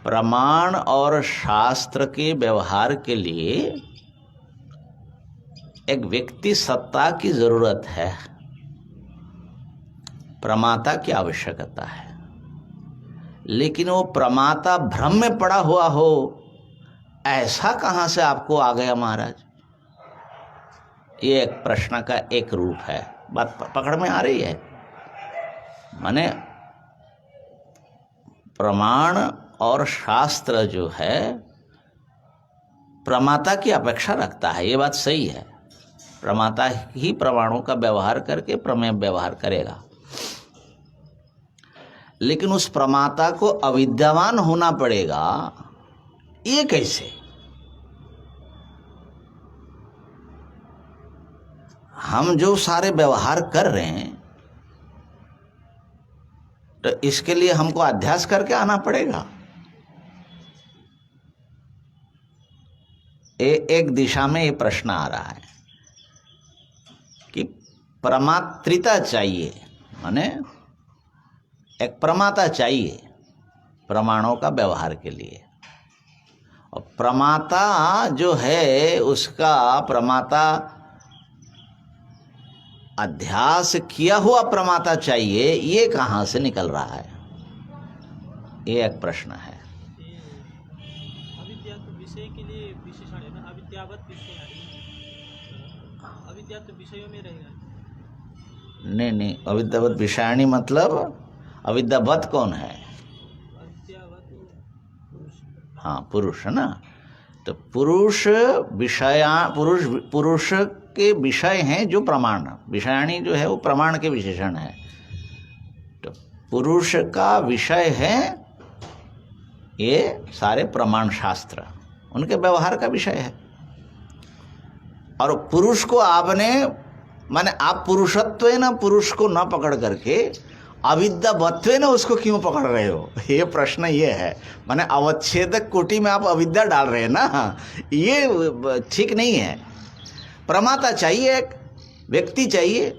प्रमाण और शास्त्र के व्यवहार के लिए एक व्यक्ति सत्ता की जरूरत है, प्रमाता की आवश्यकता है। लेकिन वो प्रमाता भ्रम में पड़ा हुआ हो, ऐसा कहां से आपको आ गया महाराज? ये एक प्रश्न का एक रूप है। बात पकड़ में आ रही है? माने प्रमाण और शास्त्र जो है प्रमाता की अपेक्षा रखता है, ये बात सही है। प्रमाता ही प्रमाणों का व्यवहार करके प्रमेय व्यवहार करेगा, लेकिन उस प्रमाता को अविद्यावान होना पड़ेगा। ये कैसे? हम जो सारे व्यवहार कर रहे हैं, तो इसके लिए हमको अध्यास करके आना पड़ेगा। एक दिशा में ये प्रश्न आ रहा है कि प्रमात्रिता चाहिए, माने एक प्रमाता चाहिए प्रमाणों का व्यवहार के लिए। और प्रमाता जो है, उसका प्रमाता अध्यास किया हुआ प्रमाता चाहिए। ये कहाँ से निकल रहा है? ये एक प्रश्न है। अविद्या तो विषय के लिए विशेषण है ना, अविद्यावत विषयाणी। अविद्या तो विषयों में रहेगा। नहीं, अविद्यावत विषयाणी मतलब अविद्यावत कौन है? अविद्यावत पुरुष। हाँ, पुरुष है ना। तो पुरुष के विषय हैं जो प्रमाण, विषयाणी जो है वो प्रमाण के विशेषण है। तो पुरुष का विषय है ये सारे प्रमाण शास्त्र, उनके व्यवहार का विषय है। और पुरुष को आपने माने आप पुरुषत्व न पुरुष को न पकड़ करके अविद्यावत्व न उसको क्यों पकड़ रहे हो, ये प्रश्न ये है। माने अवच्छेदक कोटि में आप अविद्या डाल रहे हैं ना, ये ठीक नहीं है। प्रमाता चाहिए, एक व्यक्ति चाहिए,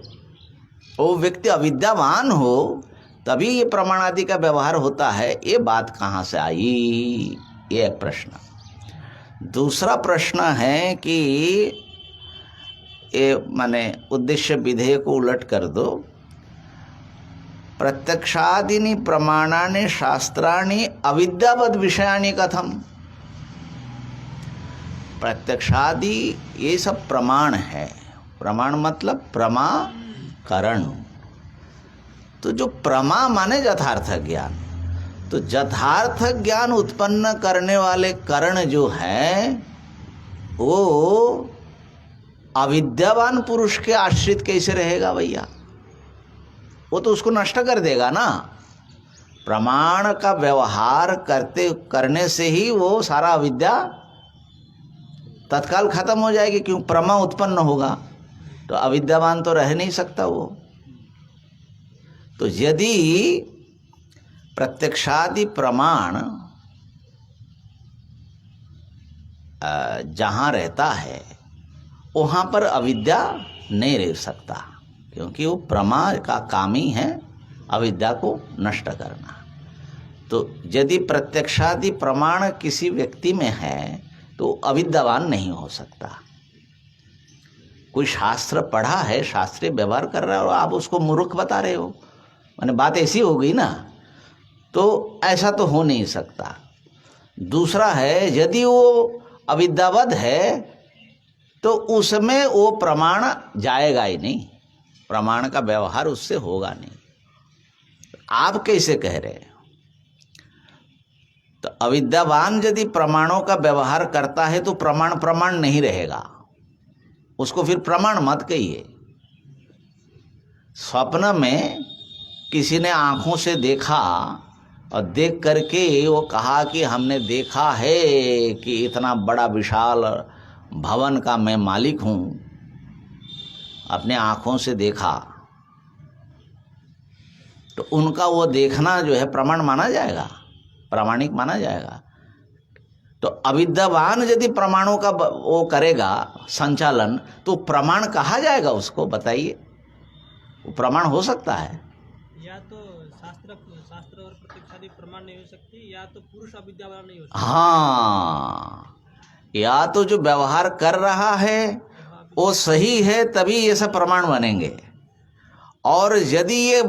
वो व्यक्ति अविद्यावान हो तभी ये प्रमाण आदि का व्यवहार होता है। ये बात कहाँ से आई, ये एक प्रश्न। दूसरा प्रश्न है कि ये माने उद्देश्य विधेय को उलट कर दो। प्रत्यक्षादीनि प्रमाणानि शास्त्राणि अविद्यावद विषयानि कथम। प्रत्यक्षादि ये सब प्रमाण है। प्रमाण मतलब प्रमाकरण। तो जो प्रमा माने यथार्थ ज्ञान, तो यथार्थ ज्ञान उत्पन्न करने वाले करण जो है वो अविद्यावान पुरुष के आश्रित कैसे रहेगा भैया? वो तो उसको नष्ट कर देगा ना। प्रमाण का व्यवहार करने से ही वो सारा अविद्या तत्काल खत्म हो जाएगी, क्यों? प्रमा उत्पन्न होगा तो अविद्यावान तो रह नहीं सकता वो। तो यदि प्रत्यक्षादि प्रमाण जहाँ रहता है वहाँ पर अविद्या नहीं रह सकता, क्योंकि वो प्रमा का काम ही है अविद्या को नष्ट करना। तो यदि प्रत्यक्षादि प्रमाण किसी व्यक्ति में है तो अविद्यावान नहीं हो सकता। कोई शास्त्र पढ़ा है, शास्त्रीय व्यवहार कर रहा है और आप उसको मूर्ख बता रहे हो, माने बात ऐसी हो गई ना, तो ऐसा तो हो नहीं सकता। दूसरा है, यदि वो अविद्यावद है तो उसमें वो प्रमाण जाएगा ही नहीं, प्रमाण का व्यवहार उससे होगा नहीं। आप कैसे कह रहे हैं? तो अविद्यावान यदि प्रमाणों का व्यवहार करता है तो प्रमाण नहीं रहेगा, उसको फिर प्रमाण मत कहिए। स्वप्न में किसी ने आंखों से देखा और देख करके वो कहा कि हमने देखा है कि इतना बड़ा विशाल भवन का मैं मालिक हूँ, अपने आंखों से देखा, तो उनका वो देखना जो है प्रमाण माना जाएगा, प्रामाणिक माना जाएगा। तो अविद्यावान यदि प्रमाणों का वो करेगा संचालन तो प्रमाण कहा जाएगा उसको? बताइए, वो प्रमाण हो सकता है? या तो शास्त्र और प्रत्यक्षादि प्रमाण नहीं हो सकती, या तो पुरुष अविद्यावान नहीं हो सकता। हाँ, या तो जो व्यवहार कर रहा है वो सही है तभी ये सब प्रमाण बनेंगे, और यदि ये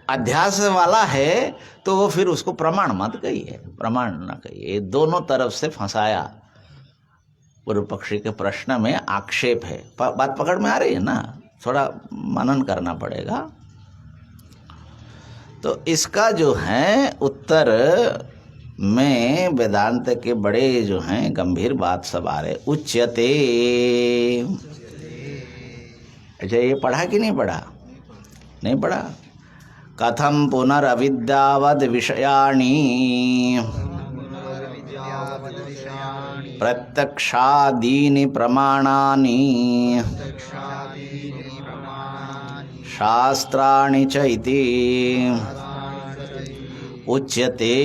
अध्यास वाला है तो वो फिर उसको प्रमाण मत कहिए, प्रमाण न कहिए। दोनों तरफ से फंसाया। पूर्व पक्षी के प्रश्न में आक्षेप है। बात पकड़ में आ रही है ना? थोड़ा मनन करना पड़ेगा। तो इसका जो है उत्तर में वेदांत के बड़े जो हैं गंभीर बात सब आ रहे। उच्यते, अच्छा ये पढ़ा कि नहीं पढ़ा? नहीं पढ़ा। कथम पुनरविद्यावद विषयाणि प्रत्यक्षादीनि प्रमाणानि शास्त्राणि च इति उच्यते।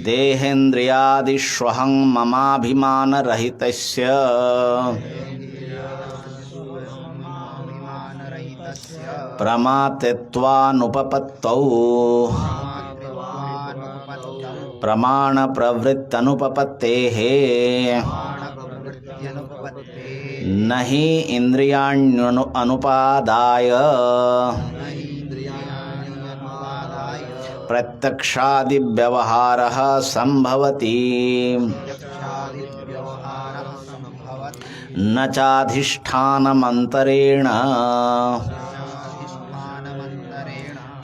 देहेन्द्रियादिष्वहं ममाभिमानरहितस्य प्रमातत्वानुपपत्तौ प्रमाणप्रवृत्तनुपपत्तेः न हि इन्द्रियाण्यनुपादाय प्रत्यक्षादिव्यवहारः सम्भवति। न चाधिष्ठानमन्तरेण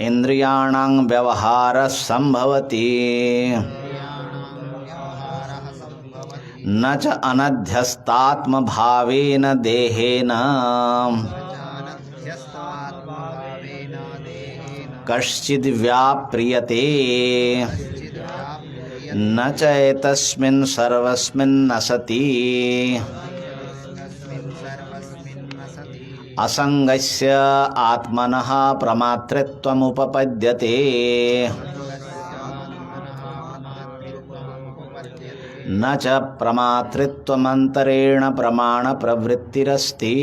इंद्रियाणां व्यवहारः संभवति न च अनध्यस्तात्मभावेन देहेन कश्चिद् व्याप्रियते न च एतस्मिन् सर्वस्मिन् सति असंगस्य आत्मनः प्रमातृत्वमुपपद्यते न च प्रमातृत्वमन्तरेण प्रमाण प्रवृत्तिरस्ति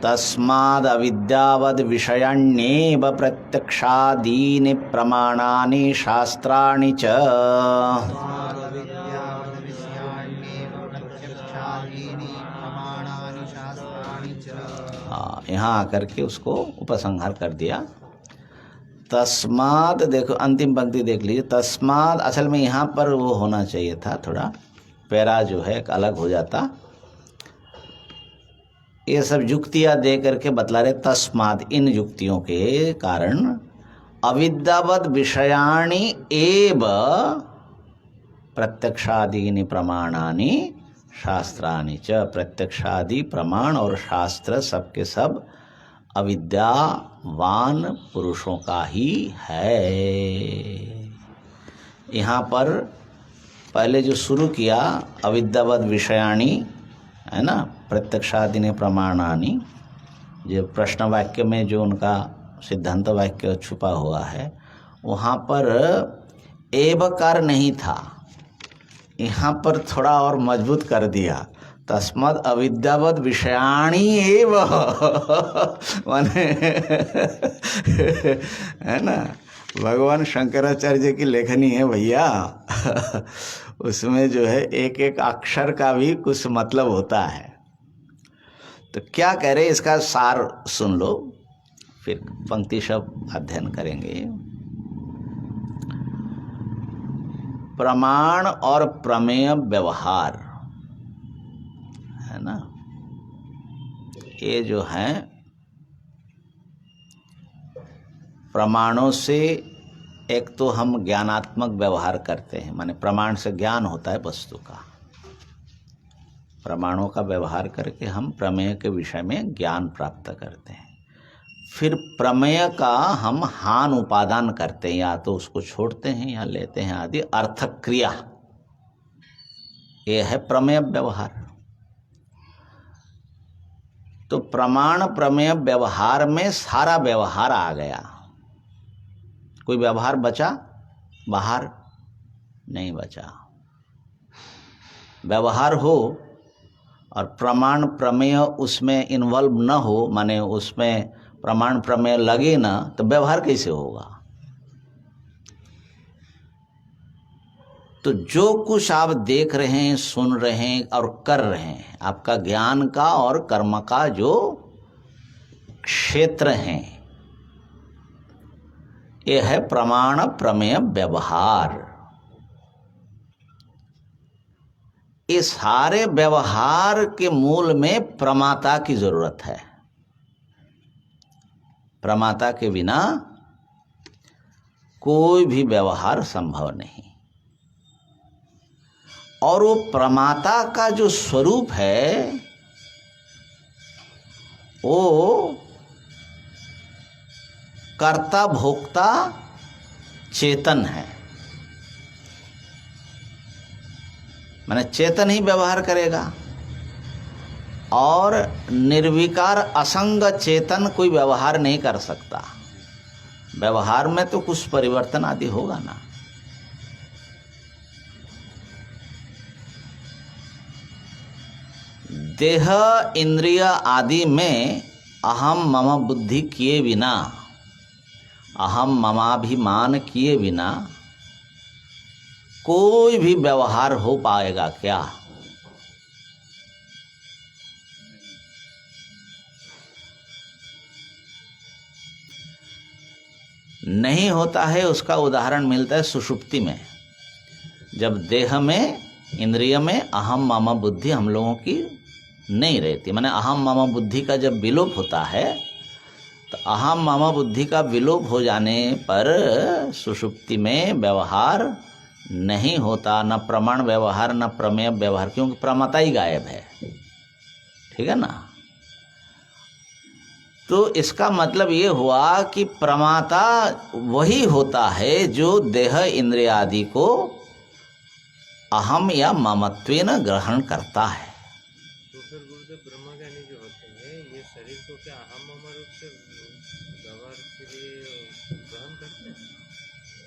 तस्मादविद्यावद् विषयाण्येव प्रत्यक्षादीनि प्रमाणानि शास्त्राणि च। यहाँ आकर के उसको उपसंहार कर दिया। तस्माद, देखो अंतिम पंक्ति देख लीजिए, तस्माद असल में यहाँ पर वो होना चाहिए था, थोड़ा पैरा जो है एक अलग हो जाता। ये सब युक्तियाँ दे करके बतला रहे, तस्माद इन युक्तियों के कारण अविद्यावद विषयाणि एव प्रत्यक्षादीनि प्रमाणानि शास्त्राणि च। प्रत्यक्षादि प्रमाण और शास्त्र सबके सब अविद्यावान पुरुषों का ही है। यहाँ पर पहले जो शुरू किया अविद्यावद विषयाणि है ना, प्रत्यक्षादीनि प्रमाणानि, जो प्रश्न वाक्य में जो उनका सिद्धांत वाक्य छुपा हुआ है, वहाँ पर एवकार नहीं था, यहाँ पर थोड़ा और मजबूत कर दिया। तस्माद अविद्यावद विषयाणि एव माने है ना, भगवान शंकराचार्य की लेखनी है भैया उसमें जो है एक एक अक्षर का भी कुछ मतलब होता है। तो क्या कह रहे, इसका सार सुन लो, फिर पंक्ति शब्द अध्ययन करेंगे। प्रमाण और प्रमेय व्यवहार है ना, ये जो है प्रमाणों से एक तो हम ज्ञानात्मक व्यवहार करते हैं, माने प्रमाण से ज्ञान होता है वस्तु का। प्रमाणों का व्यवहार करके हम प्रमेय के विषय में ज्ञान प्राप्त करते हैं। फिर प्रमेय का हम हान उपादान करते हैं, या तो उसको छोड़ते हैं या लेते हैं आदि अर्थक्रिया, ये है प्रमेय व्यवहार। तो प्रमाण प्रमेय व्यवहार में सारा व्यवहार आ गया, कोई व्यवहार बचा बाहर नहीं बचा। व्यवहार हो और प्रमाण प्रमेय उसमें इन्वॉल्व न हो, माने उसमें प्रमाण प्रमेय लगे ना, तो व्यवहार कैसे होगा। तो जो कुछ आप देख रहे हैं, सुन रहे हैं और कर रहे हैं, आपका ज्ञान का और कर्म का जो क्षेत्र हैं, ये है प्रमाण प्रमेय व्यवहार। ये सारे व्यवहार के मूल में प्रमाता की जरूरत है। प्रमाता के बिना कोई भी व्यवहार संभव नहीं। और वो प्रमाता का जो स्वरूप है वो कर्ता भोक्ता चेतन है, माने चेतन ही व्यवहार करेगा। और निर्विकार असंग चेतन कोई व्यवहार नहीं कर सकता। व्यवहार में तो कुछ परिवर्तन आदि होगा ना। देह इंद्रिय आदि में अहम मम बुद्धि किए बिना, अहम ममाभिमान किए बिना कोई भी व्यवहार हो पाएगा क्या? नहीं होता है। उसका उदाहरण मिलता है सुषुप्ति में। जब देह में, इंद्रिय में अहम मम बुद्धि हम लोगों की नहीं रहती, माने अहम मम बुद्धि का जब विलोप होता है तो अहम मम बुद्धि का विलोप हो जाने पर सुषुप्ति में व्यवहार नहीं होता, न प्रमाण व्यवहार न प्रमेय व्यवहार, क्योंकि प्रमाता ही गायब है। ठीक है ना। तो इसका मतलब ये हुआ कि प्रमाता वही होता है जो देह इंद्रिय आदि को अहम या ममत्वेन ग्रहण करता है। तो फिर गुरुदेव ब्रह्मज्ञानी जो होते हैं ये शरीर को क्या अहम मम रूप से व्यवहार के लिए ग्रहण करते हैं?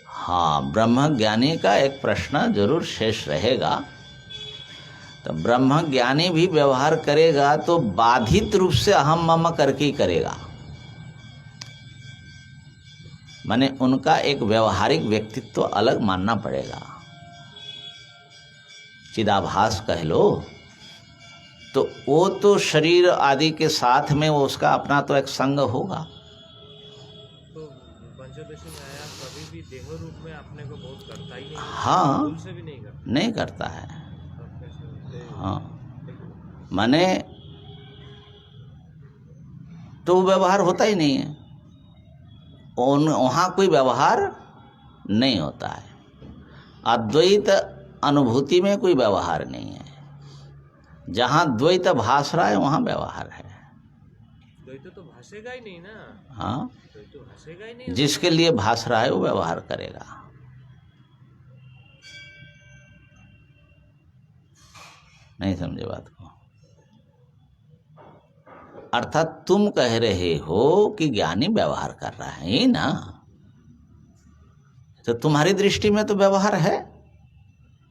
हाँ, ब्रह्मज्ञानी का एक प्रश्न जरूर शेष रहेगा। तो ब्रह्मज्ञानी भी व्यवहार करेगा तो बाधित रूप से अहम मम करके ही करेगा, माने उनका एक व्यवहारिक व्यक्तित्व अलग मानना पड़ेगा। चिदाभास कह लो तो वो तो शरीर आदि के साथ में वो उसका अपना तो एक संग होगा। तो पंचदशी में आया कभी भी देह रूप में अपने को बहुत करता ही नहीं, हाँ, भूल से भी नहीं करता। नहीं करता है। तब कैसे? हाँ, माने तो व्यवहार होता ही नहीं है, वहाँ कोई व्यवहार नहीं होता है। अद्वैत अनुभूति में कोई व्यवहार नहीं है, जहाँ द्वैत भास रहा है वहाँ व्यवहार है। द्वैत तो भासेगा ही नहीं ना। हाँ, द्वैत तो भासेगा ही नहीं। जिसके लिए भास रहा है वो व्यवहार करेगा। नहीं समझे बात को? अर्थात तुम कह रहे हो कि ज्ञानी व्यवहार कर रहा है ही ना, तो तुम्हारी दृष्टि में तो व्यवहार है,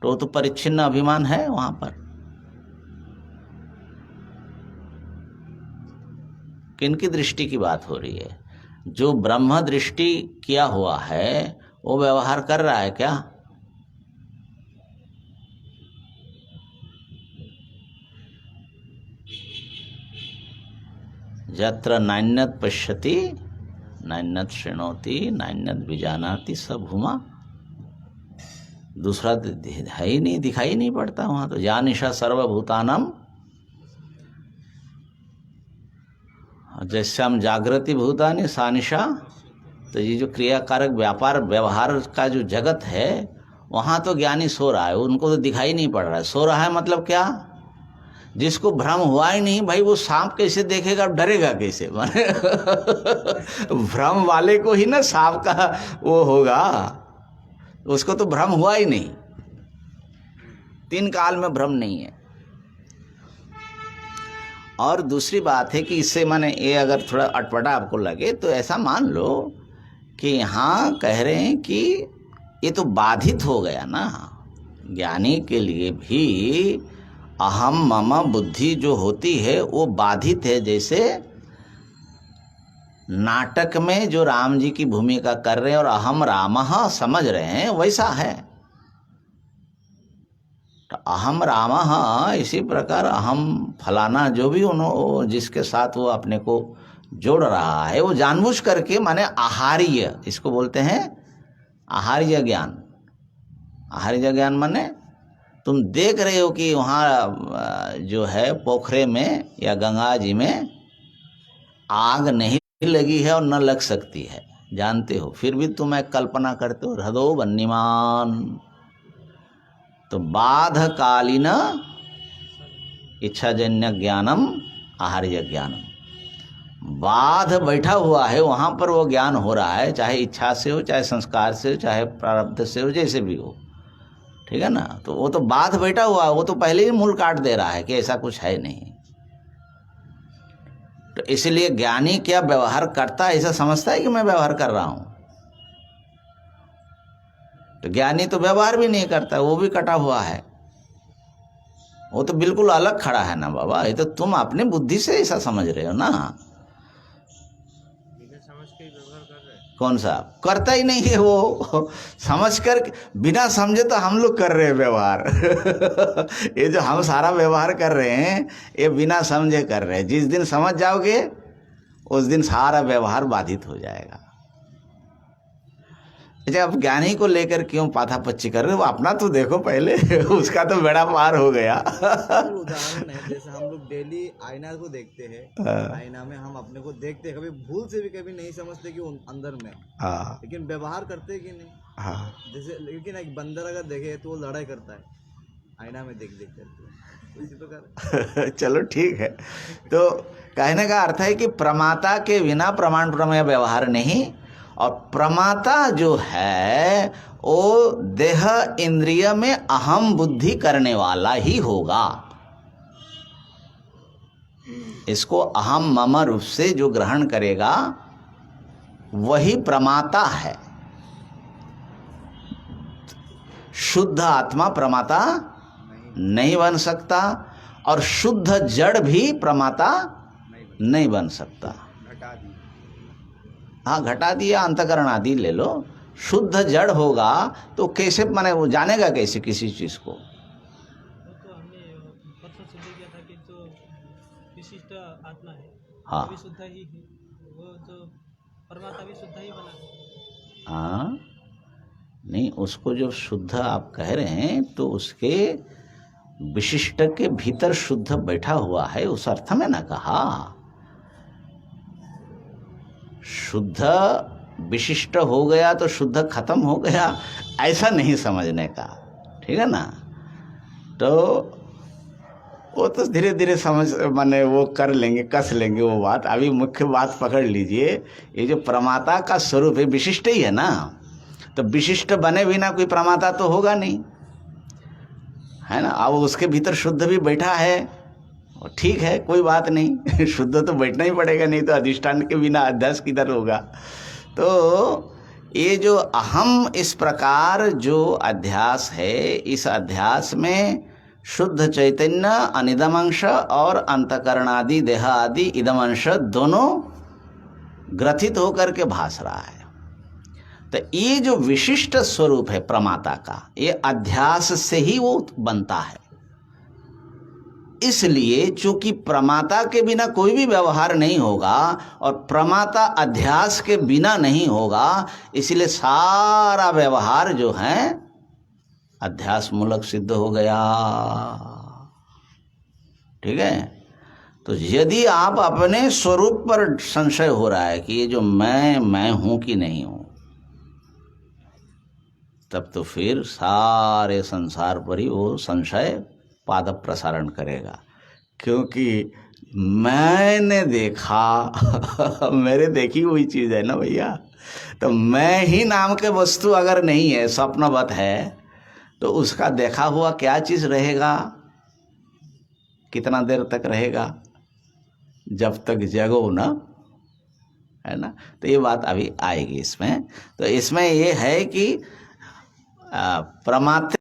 तो परिच्छिन्न अभिमान है वहां पर। किनकी दृष्टि की बात हो रही है? जो ब्रह्म दृष्टि किया हुआ है वो व्यवहार कर रहा है क्या? यत्र नान्यत पश्यति नान्यत शृणोति नान्यत विजानाति स भूमा। दूसरा है ही नहीं, दिखाई नहीं पड़ता वहां तो। या निशा सर्वभूतानाम, जैसे हम जागृति भूतानि सा निशा। तो ये जो क्रियाकारक व्यापार व्यवहार का जो जगत है वहां तो ज्ञानी सो रहा है, उनको तो दिखाई नहीं पड़ रहा है। सो रहा है मतलब क्या? जिसको भ्रम हुआ ही नहीं भाई, वो सांप कैसे देखेगा, डरेगा कैसे? माने भ्रम वाले को ही ना सांप का वो होगा, उसको तो भ्रम हुआ ही नहीं। तीन काल में भ्रम नहीं है। और दूसरी बात है कि इससे माने ये अगर थोड़ा अटपटा आपको लगे तो ऐसा मान लो कि यहाँ कह रहे हैं कि ये तो बाधित हो गया ना। ज्ञानी के लिए भी अहम मम बुद्धि जो होती है वो बाधित है। जैसे नाटक में जो राम जी की भूमिका कर रहे हैं और अहम रामः समझ रहे हैं, वैसा है। तो अहम रामः, इसी प्रकार अहम फलाना जो भी उन्होंने जिसके साथ वो अपने को जोड़ रहा है, वो जानबूझ करके, माने आहार्य, इसको बोलते हैं आहार्य ज्ञान। आहार्य ज्ञान माने तुम देख रहे हो कि वहाँ जो है पोखरे में या गंगा जी में आग नहीं लगी है और न लग सकती है, जानते हो, फिर भी तुम एक कल्पना करते हो हृदो बन्नीमान। तो बाधकालीन इच्छाजन्य ज्ञानम आहार्य ज्ञानम। बाध बैठा हुआ है वहाँ पर, वो ज्ञान हो रहा है, चाहे इच्छा से हो, चाहे संस्कार से हो, चाहे प्रारब्ध से हो, जैसे भी हो। ठीक है ना। तो वो तो बाध बैठा हुआ है, वो तो पहले ही मूल काट दे रहा है कि ऐसा कुछ है नहीं। तो इसलिए ज्ञानी क्या व्यवहार करता है ऐसा समझता है कि मैं व्यवहार कर रहा हूं। तो ज्ञानी तो व्यवहार भी नहीं करता, वो भी कटा हुआ है, वो तो बिल्कुल अलग खड़ा है ना बाबा। ये तो तुम अपने बुद्धि से ऐसा समझ रहे हो ना। बिना समझ के व्यवहार कर रहे हैं। कौन सा करता ही नहीं है वो, समझ कर बिना समझे तो हम लोग कर रहे हैं व्यवहार। ये जो हम सारा व्यवहार कर रहे हैं ये बिना समझे कर रहे हैं। जिस दिन समझ जाओगे उस दिन सारा व्यवहार बाधित हो जाएगा। अच्छा, आप ज्ञानी को लेकर क्यों पाथापच्ची कर रहे हो? अपना तो देखो पहले। उसका तो बेड़ा पार हो गया। उदाहरण है, जैसे हम लोग डेली आईना को देखते हैं, हाँ। आईना में हम अपने को देखते हैं, कभी भूल से भी कभी नहीं समझते कि वो अंदर में, हाँ लेकिन व्यवहार करते हैं कि नहीं। हाँ जैसे लेकिन एक बंदर अगर देखे तो वो लड़ाई करता है, आईना में देख देख करके, इसी प्रकार। चलो ठीक है। तो कहने का अर्थ है कि प्रमाता के बिना प्रमाण प्रमेय व्यवहार नहीं, और प्रमाता जो है वो देह इंद्रिय में अहम बुद्धि करने वाला ही होगा। इसको अहम मम रूप से जो ग्रहण करेगा वही प्रमाता है। शुद्ध आत्मा प्रमाता नहीं बन सकता, और शुद्ध जड़ भी प्रमाता नहीं बन सकता। घटा दी। हाँ, घटा दिया, अंतकरण आदि ले लो। शुद्ध जड़ होगा तो कैसे, माने वो जानेगा कैसे किसी चीज को? वो तो हमने परसों सिद्ध किया था कि जो विशिष्ट आत्मा है हाँ। वो भी शुद्ध ही है, वो जो परमात्मा भी शुद्ध ही बना है। हाँ, नहीं, उसको जो शुद्ध आप कह रहे हैं तो उसके विशिष्ट के भीतर शुद्ध बैठा हुआ है, उस अर्थ में ना कहा। शुद्ध विशिष्ट हो गया तो शुद्ध खत्म हो गया, ऐसा नहीं समझने का, ठीक है ना? तो वो तो धीरे धीरे समझ, माने वो कर लेंगे, कस लेंगे वो बात। अभी मुख्य बात पकड़ लीजिए, ये जो प्रमाता का स्वरूप है विशिष्ट ही है ना, तो विशिष्ट बने बिना कोई प्रमाता तो होगा नहीं, है ना? अब उसके भीतर शुद्ध भी बैठा है, ठीक है, कोई बात नहीं। शुद्ध तो बैठना ही पड़ेगा, नहीं तो अधिष्ठान के बिना अध्यास किधर होगा? तो ये जो अहम इस प्रकार जो अध्यास है, इस अध्यास में शुद्ध चैतन्य अनिदम अंश और अंतकरणादि देह आदि इदम अंश दोनों ग्रथित होकर के भास रहा है। तो ये जो विशिष्ट स्वरूप है प्रमाता का, ये अध्यास से ही वो बनता है। इसलिए चूंकि प्रमाता के बिना कोई भी व्यवहार नहीं होगा और प्रमाता अध्यास के बिना नहीं होगा, इसलिए सारा व्यवहार जो है अध्यास मूलक सिद्ध हो गया, ठीक है? तो यदि आप अपने स्वरूप पर संशय हो रहा है कि ये जो मैं हूं कि नहीं हूं, तब तो फिर सारे संसार पर ही वो संशय पाद प्रसारण करेगा। क्योंकि मैंने देखा, मेरे देखी हुई चीज़ है ना भैया, तो मैं ही नाम के वस्तु अगर नहीं है, स्वप्नवत है, तो उसका देखा हुआ क्या चीज़ रहेगा? कितना देर तक रहेगा? जब तक जगो ना, है ना? तो ये बात अभी आएगी इसमें। तो इसमें ये है कि प्रमात्र